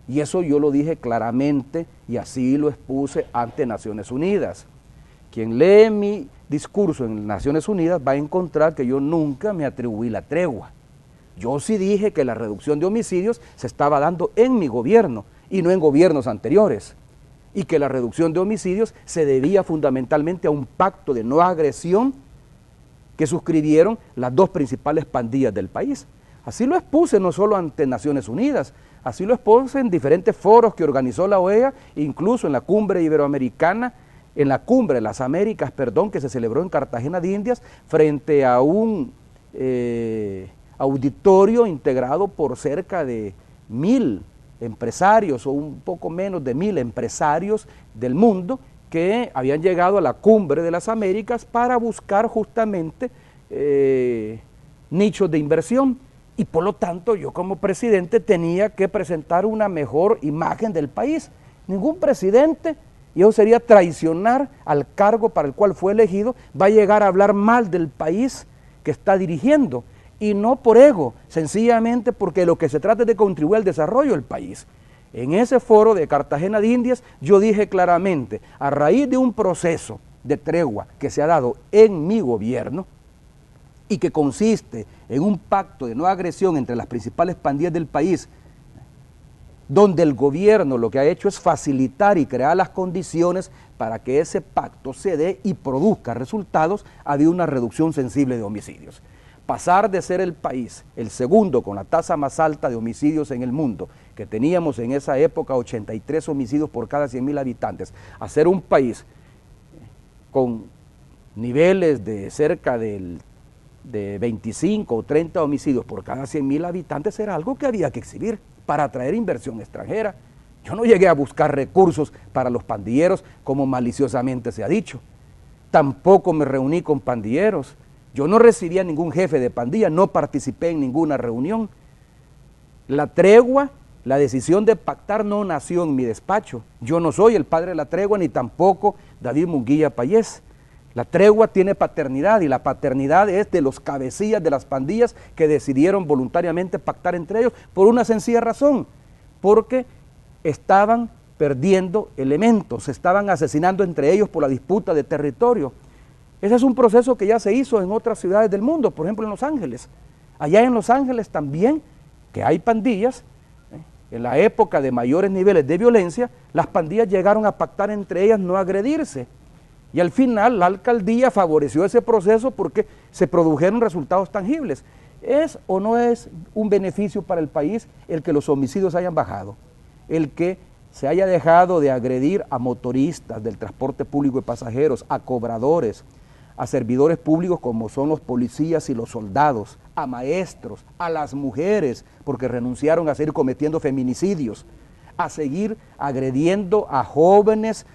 S2: Y eso yo lo dije claramente y así lo expuse ante Naciones Unidas. Quien lee mi discurso en Naciones Unidas va a encontrar que yo nunca me atribuí la tregua. Yo sí dije que la reducción de homicidios se estaba dando en mi gobierno y no en gobiernos anteriores, y que la reducción de homicidios se debía fundamentalmente a un pacto de no agresión que suscribieron las dos principales pandillas del país. Así lo expuse no solo ante Naciones Unidas, así lo expuse en diferentes foros que organizó la OEA, incluso en la Cumbre Iberoamericana, en la Cumbre de las Américas, que se celebró en Cartagena de Indias, frente a un auditorio integrado por cerca de 1000 empresarios o un poco menos de 1000 empresarios del mundo que habían llegado a la Cumbre de las Américas para buscar justamente nichos de inversión. Y por lo tanto yo como presidente tenía que presentar una mejor imagen del país. Ningún presidente, y eso sería traicionar al cargo para el cual fue elegido, va a llegar a hablar mal del país que está dirigiendo. y no por ego, sencillamente porque lo que se trata es de contribuir al desarrollo del país. En ese foro de Cartagena de Indias yo dije claramente, a raíz de un proceso de tregua que se ha dado en mi gobierno y que consiste en un pacto de no agresión entre las principales pandillas del país, donde el gobierno lo que ha hecho es facilitar y crear las condiciones para que ese pacto se dé y produzca resultados, ha habido una reducción sensible de homicidios. Pasar de ser el país, el segundo con la tasa más alta de homicidios en el mundo, que teníamos en esa época 83 homicidios por cada 100.000 habitantes, a ser un país con niveles de cerca de 25 o 30 homicidios por cada 100.000 habitantes, era algo que había que exhibir para atraer inversión extranjera. Yo no llegué a buscar recursos para los pandilleros, como maliciosamente se ha dicho. Tampoco me reuní con pandilleros. Yo no recibí a ningún jefe de pandilla, no participé en ninguna reunión. La tregua, la decisión de pactar no nació en mi despacho. Yo no soy el padre de la tregua, ni tampoco David Munguía Payés. La tregua tiene paternidad y la paternidad es de los cabecillas de las pandillas que decidieron voluntariamente pactar entre ellos por una sencilla razón, porque estaban perdiendo elementos, se estaban asesinando entre ellos por la disputa de territorio. Ese es un proceso que ya se hizo en otras ciudades del mundo, por ejemplo en Los Ángeles. Allá en Los Ángeles también, que hay pandillas, en la época de mayores niveles de violencia, las pandillas llegaron a pactar entre ellas no agredirse. Y al final la alcaldía favoreció ese proceso porque se produjeron resultados tangibles. ¿Es o no es un beneficio para el país el que los homicidios hayan bajado? El que se haya dejado de agredir a motoristas del transporte público de pasajeros, a cobradores, a servidores públicos como son los policías y los soldados, a maestros, a las mujeres, porque renunciaron a seguir cometiendo feminicidios, a seguir agrediendo a jóvenes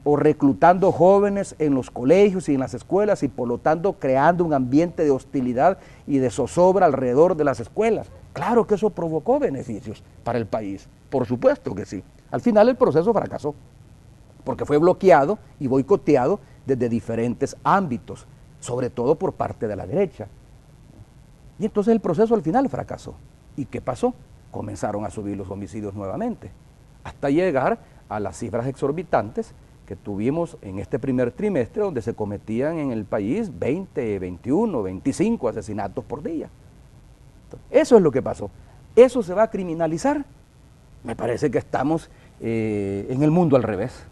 S2: o reclutando jóvenes en los colegios y en las escuelas y por lo tanto creando un ambiente de hostilidad y de zozobra alrededor de las escuelas. Claro que eso provocó beneficios para el país, por supuesto que sí. Al final el proceso fracasó, porque fue bloqueado y boicoteado desde diferentes ámbitos, sobre todo por parte de la derecha. Y entonces el proceso al final fracasó. ¿Y qué pasó? Comenzaron a subir los homicidios nuevamente, hasta llegar a las cifras exorbitantes que tuvimos en este primer trimestre, donde se cometían en el país 20, 21, 25 asesinatos por día. Entonces, eso es lo que pasó. ¿Eso se va a criminalizar? Me parece que estamos en el mundo al revés.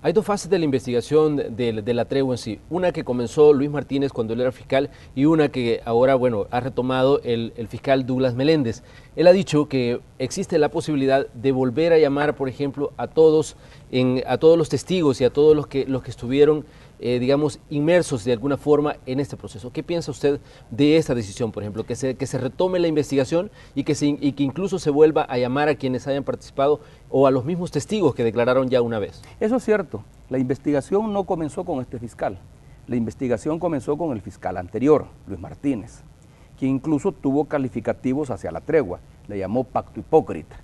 S1: Hay dos fases de la investigación de la tregua en sí. Una que comenzó Luis Martínez cuando él era fiscal y una que ahora, bueno, ha retomado el fiscal Douglas Meléndez. Él ha dicho que existe la posibilidad de volver a llamar, por ejemplo, a todos los testigos y a todos los que estuvieron, digamos, inmersos de alguna forma en este proceso. ¿Qué piensa usted de esta decisión, por ejemplo, que se retome la investigación y que incluso se vuelva a llamar a quienes hayan participado o a los mismos testigos que declararon ya una vez?
S2: Eso es cierto. La investigación no comenzó con este fiscal. La investigación comenzó con el fiscal anterior, Luis Martínez, que incluso tuvo calificativos hacia la tregua. Le llamó pacto hipócrita.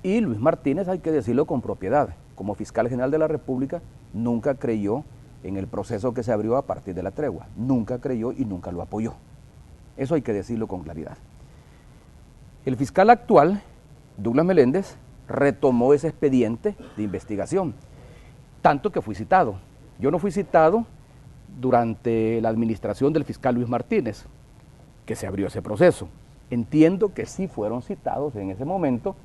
S2: Y Luis Martínez, hay que decirlo con propiedad, como fiscal general de la República, nunca creyó en el proceso que se abrió a partir de la tregua. Nunca creyó y nunca lo apoyó. Eso hay que decirlo con claridad. El fiscal actual, Douglas Meléndez, retomó ese expediente de investigación, tanto que fui citado. Yo no fui citado durante la administración del fiscal Luis Martínez, que se abrió ese proceso. Entiendo que sí fueron citados en ese momento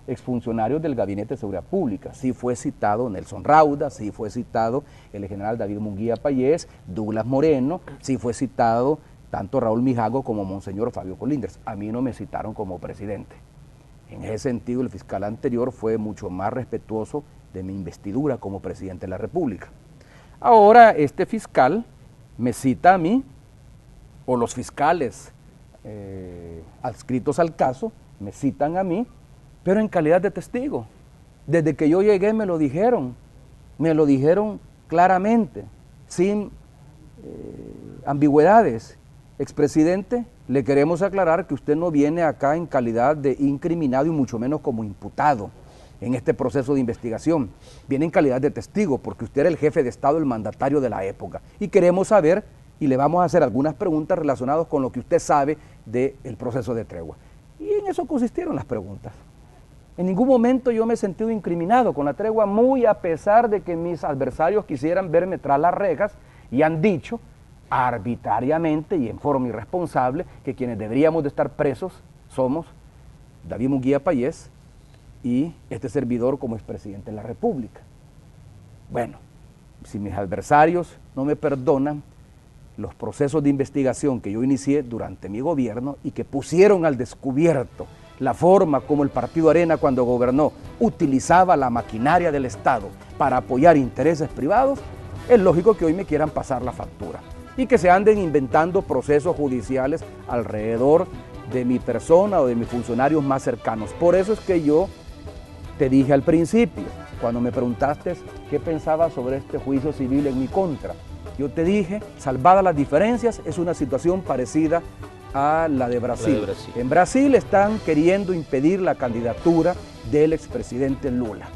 S2: exfuncionarios del Gabinete de Seguridad Pública. Sí fue citado Nelson Rauda, sí fue citado el general David Munguía Payés, Douglas Moreno, sí fue citado tanto Raúl Mijago como Monseñor Fabio Colindres. A mí no me citaron como presidente. En ese sentido, el fiscal anterior fue mucho más respetuoso de mi investidura como presidente de la República. Ahora este fiscal me cita a mí, o los fiscales adscritos al caso me citan a mí, pero en calidad de testigo. Desde que yo llegué me lo dijeron claramente, sin ambigüedades. Expresidente, le queremos aclarar que usted no viene acá en calidad de incriminado y mucho menos como imputado en este proceso de investigación. Viene en calidad de testigo porque usted era el jefe de Estado, el mandatario de la época. Y queremos saber y le vamos a hacer algunas preguntas relacionadas con lo que usted sabe del proceso de tregua. Y en eso consistieron las preguntas. En ningún momento yo me he sentido incriminado con la tregua, muy a pesar de que mis adversarios quisieran verme tras las rejas y han dicho arbitrariamente y en forma irresponsable que quienes deberíamos de estar presos somos David Munguía Payés y este servidor como expresidente de la República. Bueno, si mis adversarios no me perdonan los procesos de investigación que yo inicié durante mi gobierno y que pusieron al descubierto la forma como el Partido Arena cuando gobernó utilizaba la maquinaria del Estado para apoyar intereses privados, es lógico que hoy me quieran pasar la factura y que se anden inventando procesos judiciales alrededor de mi persona o de mis funcionarios más cercanos. Por eso es que yo te dije al principio, cuando me preguntaste qué pensaba sobre este juicio civil en mi contra, yo te dije, salvadas las diferencias, es una situación parecida a la de Brasil. En Brasil están queriendo impedir la candidatura del expresidente Lula.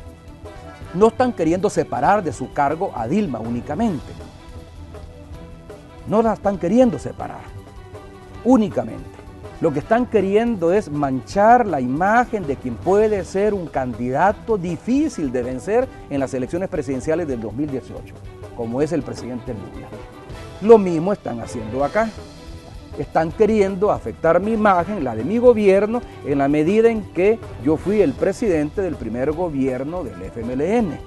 S2: No están queriendo separar de su cargo a Dilma únicamente. No la están queriendo separar únicamente. Lo que están queriendo es manchar la imagen de quien puede ser un candidato difícil de vencer en las elecciones presidenciales del 2018, como es el presidente Lula. Lo mismo están haciendo acá. Están queriendo afectar mi imagen, la de mi gobierno, en la medida en que yo fui el presidente del primer gobierno del FMLN.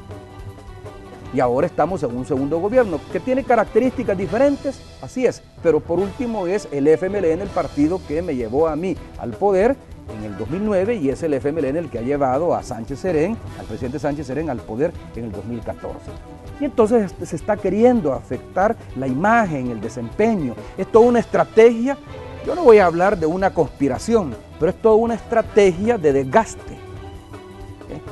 S2: Y ahora estamos en un segundo gobierno que tiene características diferentes, así es, pero por último es el FMLN el partido que me llevó a mí al poder en el 2009 y es el FMLN el que ha llevado a Sánchez Serén, al presidente Sánchez Serén al poder en el 2014. Y entonces se está queriendo afectar la imagen, el desempeño, es toda una estrategia, yo no voy a hablar de una conspiración, pero es toda una estrategia de desgaste.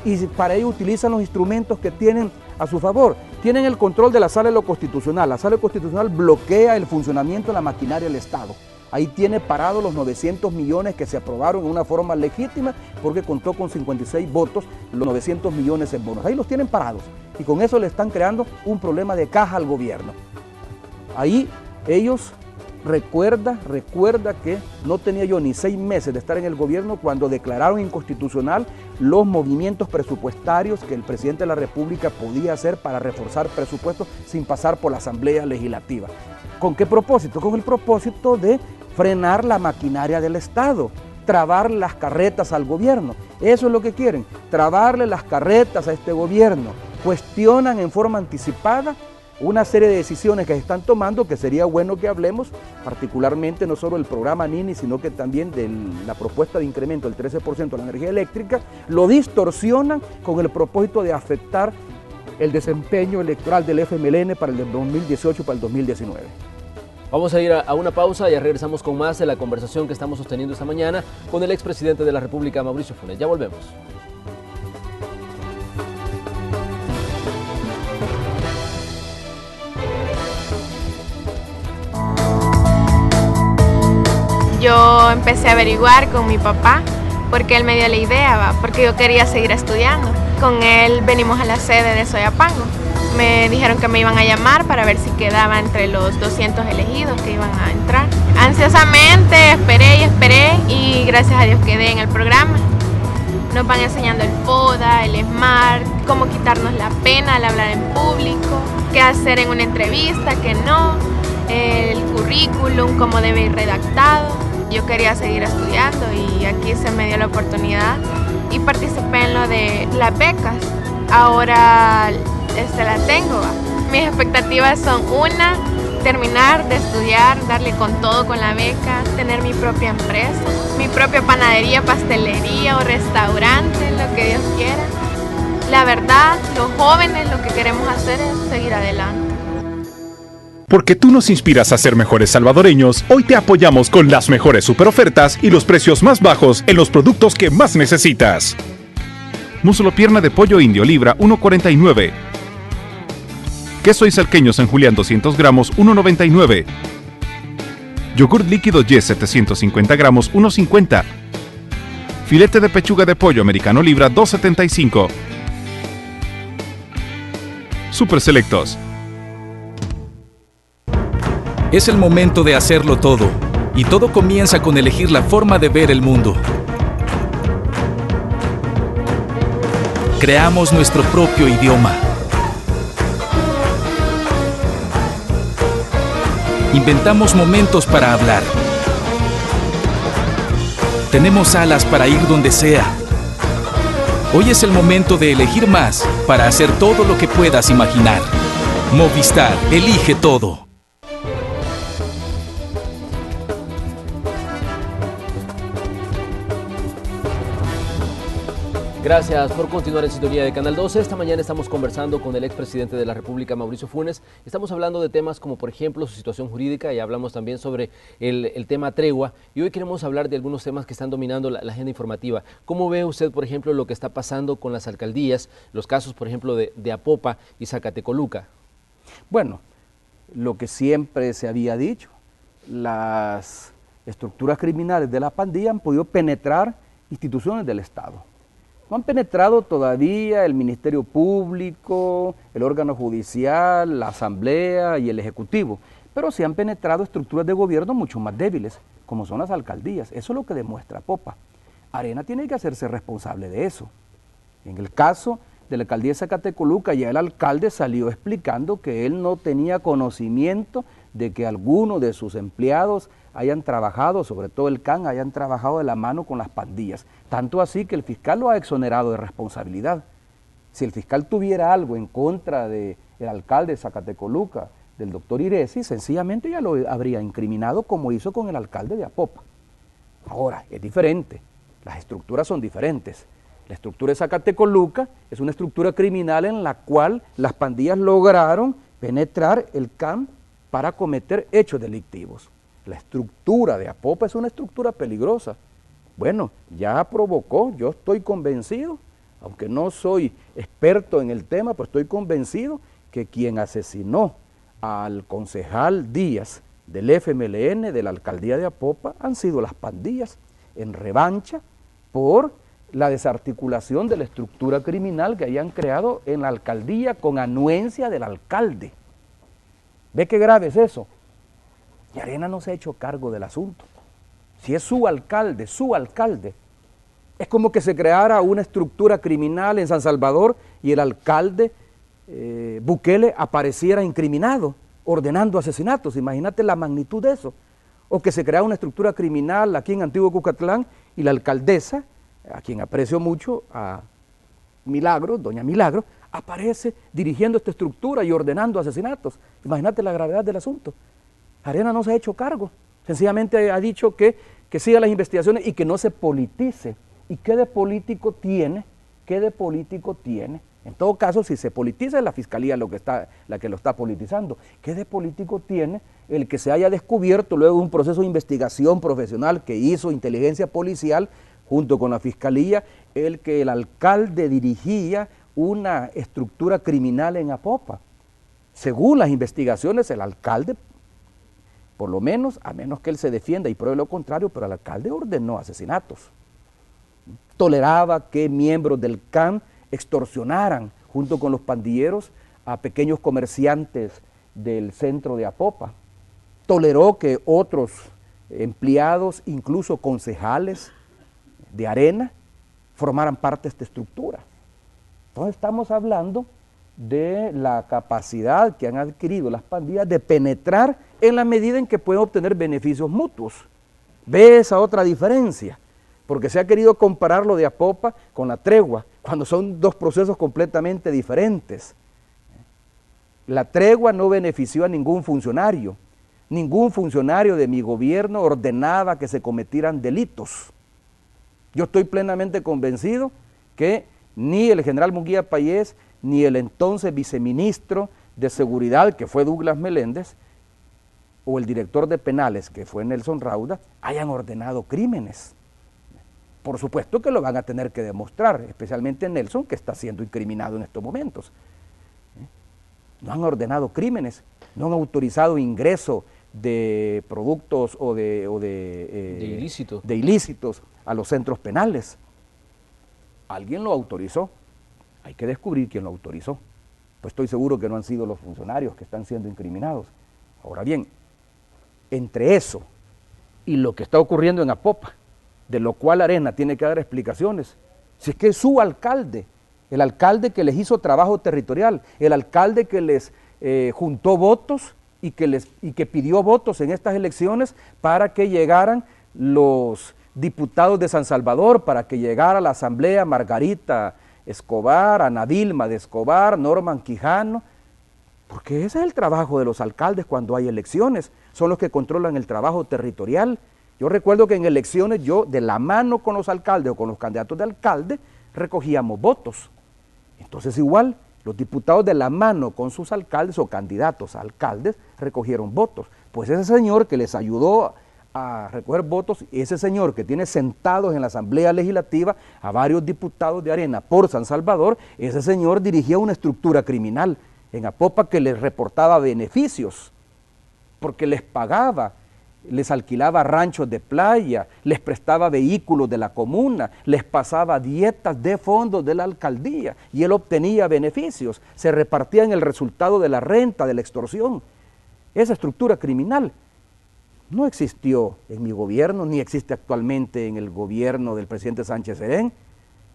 S2: Y para ello utilizan los instrumentos que tienen a su favor. Tienen el control de la Sala de lo Constitucional. La Sala de lo Constitucional bloquea el funcionamiento de la maquinaria del Estado. Ahí tiene parados los 900 millones que se aprobaron en una forma legítima porque contó con 56 votos los 900 millones en bonos. Ahí los tienen parados y con eso le están creando un problema de caja al gobierno. Ahí ellos recuerda que no tenía yo ni 6 meses de estar en el gobierno cuando declararon inconstitucional los movimientos presupuestarios que el presidente de la República podía hacer para reforzar presupuestos sin pasar por la Asamblea Legislativa. ¿Con qué propósito? Con el propósito de frenar la maquinaria del Estado, trabar las carretas al gobierno. Eso es lo que quieren, trabarle las carretas a este gobierno. Cuestionan en forma anticipada una serie de decisiones que se están tomando que sería bueno que hablemos, particularmente no solo del programa Nini, sino que también de la propuesta de incremento del 13% de la energía eléctrica, lo distorsionan con el propósito de afectar el desempeño electoral del FMLN para el 2018 y para el 2019.
S1: Vamos a ir a una pausa y ya regresamos con más de la conversación que estamos sosteniendo esta mañana con el expresidente de la República, Mauricio Funes. Ya volvemos.
S6: Yo empecé a averiguar con mi papá porque él me dio la idea, porque yo quería seguir estudiando. Con él venimos a la sede de Soyapango. Me dijeron que me iban a llamar para ver si quedaba entre los 200 elegidos que iban a entrar. Ansiosamente esperé y gracias a Dios quedé en el programa. Nos van enseñando el PODA, el SMART, cómo quitarnos la pena al hablar en público, qué hacer en una entrevista, qué no, el currículum, cómo debe ir redactado. Yo quería seguir estudiando y aquí se me dio la oportunidad y participé en lo de las becas. Ahora la tengo. Mis expectativas son una, terminar de estudiar, darle con todo con la beca, tener mi propia empresa, mi propia panadería, pastelería o restaurante, lo que Dios quiera. La verdad, los jóvenes lo que queremos hacer es seguir adelante.
S7: Porque tú nos inspiras a ser mejores salvadoreños, hoy te apoyamos con las mejores superofertas y los precios más bajos en los productos que más necesitas. Muslo pierna de pollo indio libra 1.49. Queso y salqueño San Julián 200 gramos 1.99. Yogur líquido Yes 750 gramos 1.50. Filete de pechuga de pollo americano libra 2.75. Super Selectos.
S8: Es el momento de hacerlo todo, y todo comienza con elegir la forma de ver el mundo. Creamos nuestro propio idioma. Inventamos momentos para hablar. Tenemos alas para ir donde sea. Hoy es el momento de elegir más para hacer todo lo que puedas imaginar. Movistar, elige todo.
S1: Gracias por continuar en sintonía de Canal 12. Esta mañana estamos conversando con el expresidente de la República, Mauricio Funes. Estamos hablando de temas como, por ejemplo, su situación jurídica, y hablamos también sobre el tema tregua. Y hoy queremos hablar de algunos temas que están dominando la agenda informativa. ¿Cómo ve usted, por ejemplo, lo que está pasando con las alcaldías, los casos, por ejemplo, de Apopa y Zacatecoluca?
S2: Bueno, lo que siempre se había dicho, las estructuras criminales de la pandilla han podido penetrar instituciones del Estado. No han penetrado todavía el Ministerio Público, el órgano judicial, la Asamblea y el Ejecutivo, pero sí han penetrado estructuras de gobierno mucho más débiles, como son las alcaldías. Eso es lo que demuestra Apopa. Arena tiene que hacerse responsable de eso. En el caso de la alcaldía de Zacatecoluca, ya el alcalde salió explicando que él no tenía conocimiento de que algunos de sus empleados hayan trabajado, sobre todo el CAN, hayan trabajado de la mano con las pandillas. Tanto así que el fiscal lo ha exonerado de responsabilidad. Si el fiscal tuviera algo en contra del alcalde de Zacatecoluca, del doctor Iresi, sencillamente ya lo habría incriminado, como hizo con el alcalde de Apopa. Ahora, es diferente, las estructuras son diferentes. La estructura de Zacatecoluca es una estructura criminal en la cual las pandillas lograron penetrar el CAN para cometer hechos delictivos. La estructura de Apopa es una estructura peligrosa. Bueno, ya provocó, yo estoy convencido, aunque no soy experto en el tema, pero estoy convencido que quien asesinó al concejal Díaz del FMLN, de la alcaldía de Apopa, han sido las pandillas, en revancha por la desarticulación de la estructura criminal que hayan creado en la alcaldía con anuencia del alcalde. ¿Ve qué grave es eso? Y Arena no se ha hecho cargo del asunto. Si es su alcalde, es como que se creara una estructura criminal en San Salvador y el alcalde Bukele apareciera incriminado, ordenando asesinatos. Imagínate la magnitud de eso. O que se creara una estructura criminal aquí en Antiguo Cucatlán y la alcaldesa, a quien aprecio mucho, a Milagro, doña Milagro, aparece dirigiendo esta estructura y ordenando asesinatos. Imagínate la gravedad del asunto. Arena no se ha hecho cargo, sencillamente ha dicho que siga las investigaciones y que no se politice. ¿Y qué de político tiene? ¿Qué de político tiene? En todo caso, si se politiza, es la Fiscalía la que lo está politizando. ¿Qué de político tiene el que se haya descubierto luego de un proceso de investigación profesional que hizo inteligencia policial junto con la Fiscalía, el que el alcalde dirigía una estructura criminal en Apopa? Según las investigaciones, el alcalde, por lo menos, a menos que él se defienda y pruebe lo contrario, pero el alcalde ordenó asesinatos. Toleraba que miembros del CAN extorsionaran junto con los pandilleros a pequeños comerciantes del centro de Apopa. Toleró que otros empleados, incluso concejales de Arena, formaran parte de esta estructura. Entonces estamos hablando de la capacidad que han adquirido las pandillas de penetrar en la medida en que pueden obtener beneficios mutuos. ¿Ve esa otra diferencia? Porque se ha querido comparar lo de Apopa con la tregua, cuando son dos procesos completamente diferentes. La tregua no benefició a ningún funcionario de mi gobierno ordenaba que se cometieran delitos. Yo estoy plenamente convencido que ni el general Munguía Payés, ni el entonces viceministro de Seguridad, que fue Douglas Meléndez, o el director de penales, que fue Nelson Rauda, hayan ordenado crímenes. Por supuesto que lo van a tener que demostrar, especialmente Nelson, que está siendo incriminado en estos momentos. No han ordenado crímenes, no han autorizado ingreso de productos o de ilícitos a los centros penales. Alguien lo autorizó, hay que descubrir quién lo autorizó. Pues estoy seguro que no han sido los funcionarios que están siendo incriminados. Ahora bien, entre eso y lo que está ocurriendo en Apopa, de lo cual Arena tiene que dar explicaciones. Si es que es su alcalde, el alcalde que les hizo trabajo territorial, el alcalde que les juntó votos y que pidió votos en estas elecciones para que llegaran los diputados de San Salvador, para que llegara a la asamblea Margarita Escobar, Ana Vilma de Escobar, Norman Quijano, porque ese es el trabajo de los alcaldes cuando hay elecciones, son los que controlan el trabajo territorial. Yo recuerdo que en elecciones yo, de la mano con los alcaldes o con los candidatos de alcalde, recogíamos votos. Entonces igual, los diputados de la mano con sus alcaldes o candidatos a alcaldes recogieron votos. Pues ese señor que les ayudó a recoger votos, ese señor que tiene sentados en la Asamblea Legislativa a varios diputados de Arena por San Salvador, ese señor dirigía una estructura criminal en Apopa que les reportaba beneficios, porque les pagaba, les alquilaba ranchos de playa, les prestaba vehículos de la comuna, les pasaba dietas de fondos de la alcaldía y él obtenía beneficios, se repartían el resultado de la renta, de la extorsión. Esa estructura criminal no existió en mi gobierno, ni existe actualmente en el gobierno del presidente Sánchez Serén,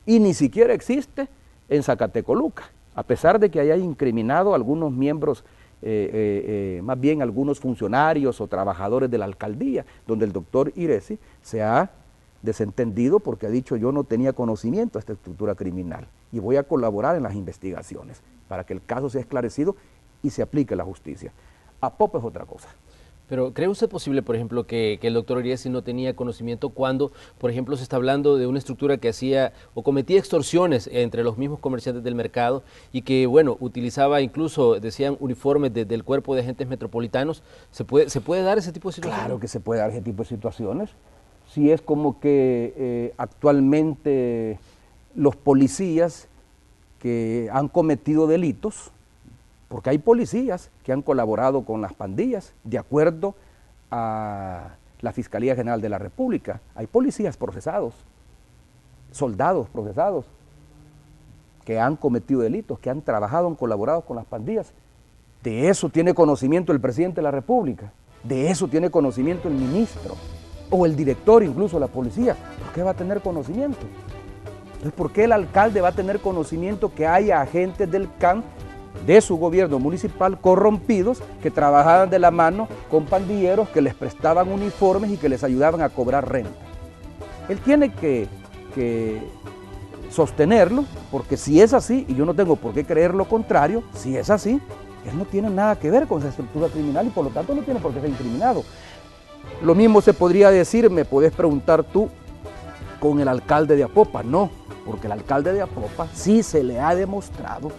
S2: y ni siquiera existe en Zacatecoluca, a pesar de que haya incriminado a algunos miembros, más bien algunos funcionarios o trabajadores de la alcaldía, donde el doctor Iresi se ha desentendido porque ha dicho yo no tenía conocimiento de esta estructura criminal y voy a colaborar en las investigaciones para que el caso sea esclarecido y se aplique la justicia. Apopa es otra cosa.
S1: Pero ¿cree usted posible, por ejemplo, que el doctor Iresi no tenía conocimiento cuando, por ejemplo, se está hablando de una estructura que hacía o cometía extorsiones entre los mismos comerciantes del mercado y que, bueno, utilizaba incluso, decían, uniformes del cuerpo de agentes metropolitanos? ¿Se puede dar ese tipo de situaciones?
S2: Claro que se puede dar ese tipo de situaciones. Si es como que actualmente los policías que han cometido delitos, porque hay policías que han colaborado con las pandillas, de acuerdo a la Fiscalía General de la República. Hay policías procesados, soldados procesados, que han cometido delitos, que han trabajado, han colaborado con las pandillas. De eso tiene conocimiento el presidente de la República, de eso tiene conocimiento el ministro, o el director incluso de la policía. ¿Por qué va a tener conocimiento? Entonces, ¿por qué el alcalde va a tener conocimiento que haya agentes del CAN de su gobierno municipal corrompidos que trabajaban de la mano con pandilleros que les prestaban uniformes y que les ayudaban a cobrar renta? Él tiene que sostenerlo, porque si es así, y yo no tengo por qué creer lo contrario, si es así, él no tiene nada que ver con esa estructura criminal y por lo tanto no tiene por qué ser incriminado. Lo mismo se podría decir, me podés preguntar tú, con el alcalde de Apopa. No, porque el alcalde de Apopa sí se le ha demostrado,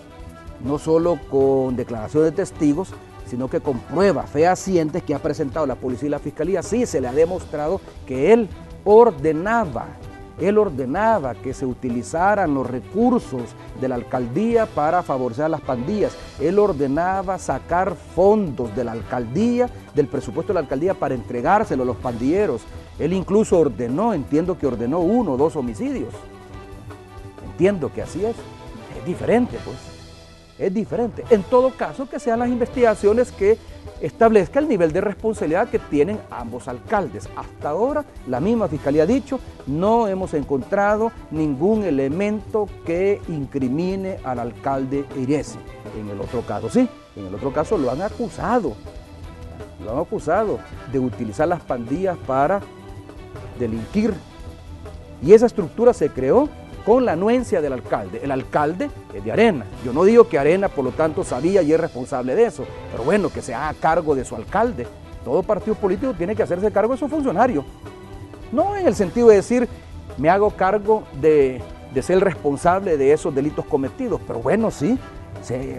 S2: no solo con declaraciones de testigos, sino que con pruebas fehacientes que ha presentado la policía y la fiscalía, sí se le ha demostrado que él ordenaba que se utilizaran los recursos de la alcaldía para favorecer a las pandillas. Él ordenaba sacar fondos de la alcaldía, del presupuesto de la alcaldía, para entregárselo a los pandilleros. Él incluso ordenó, entiendo que ordenó 1 o 2 homicidios. Entiendo que así es. Es diferente, pues. Es diferente. En todo caso, que sean las investigaciones que establezca el nivel de responsabilidad que tienen ambos alcaldes. Hasta ahora, la misma Fiscalía ha dicho, no hemos encontrado ningún elemento que incrimine al alcalde Iresi. En el otro caso sí, en el otro caso lo han acusado de utilizar las pandillas para delinquir. Y esa estructura se creó con la anuencia del alcalde. El alcalde es de Arena. Yo no digo que Arena, por lo tanto, sabía y es responsable de eso, pero bueno, que se haga cargo de su alcalde. Todo partido político tiene que hacerse cargo de su funcionario. No en el sentido de decir, me hago cargo de ser el responsable de esos delitos cometidos, pero bueno, sí,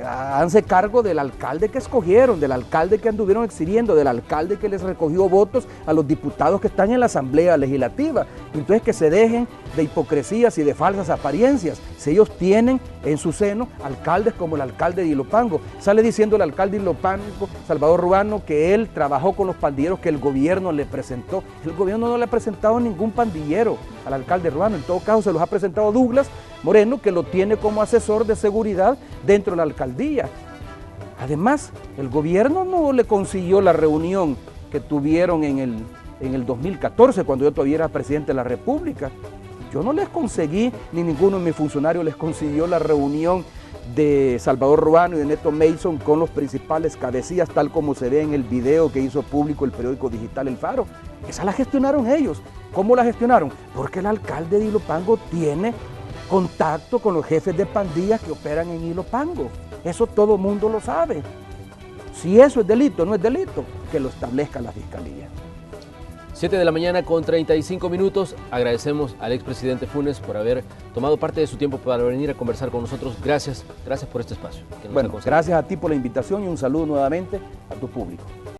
S2: háganse cargo del alcalde que escogieron, del alcalde que anduvieron exhibiendo, del alcalde que les recogió votos a los diputados que están en la Asamblea Legislativa. Entonces, que se dejen de hipocresías y de falsas apariencias. Si ellos tienen en su seno alcaldes como el alcalde de Ilopango, sale diciendo el alcalde de Ilopango, Salvador Ruano, que él trabajó con los pandilleros que el gobierno le presentó. El gobierno no le ha presentado ningún pandillero al alcalde Ruano, en todo caso se los ha presentado Douglas Moreno, que lo tiene como asesor de seguridad dentro de la alcaldía. Además, el gobierno no le consiguió la reunión que tuvieron en el 2014, cuando yo todavía era presidente de la República. Yo no les conseguí, ni ninguno de mis funcionarios les consiguió la reunión de Salvador Ruano y de Neto Mason con los principales cabecillas, tal como se ve en el video que hizo público el periódico digital El Faro. Esa la gestionaron ellos. ¿Cómo la gestionaron? Porque el alcalde de Ilopango tiene contacto con los jefes de pandillas que operan en Ilopango. Eso todo mundo lo sabe. Si eso es delito o no es delito, que lo establezca la Fiscalía.
S1: 7 de la mañana con 35 minutos. Agradecemos al expresidente Funes por haber tomado parte de su tiempo para venir a conversar con nosotros. Gracias por este espacio.
S2: Bueno, gracias a ti por la invitación y un saludo nuevamente a tu público.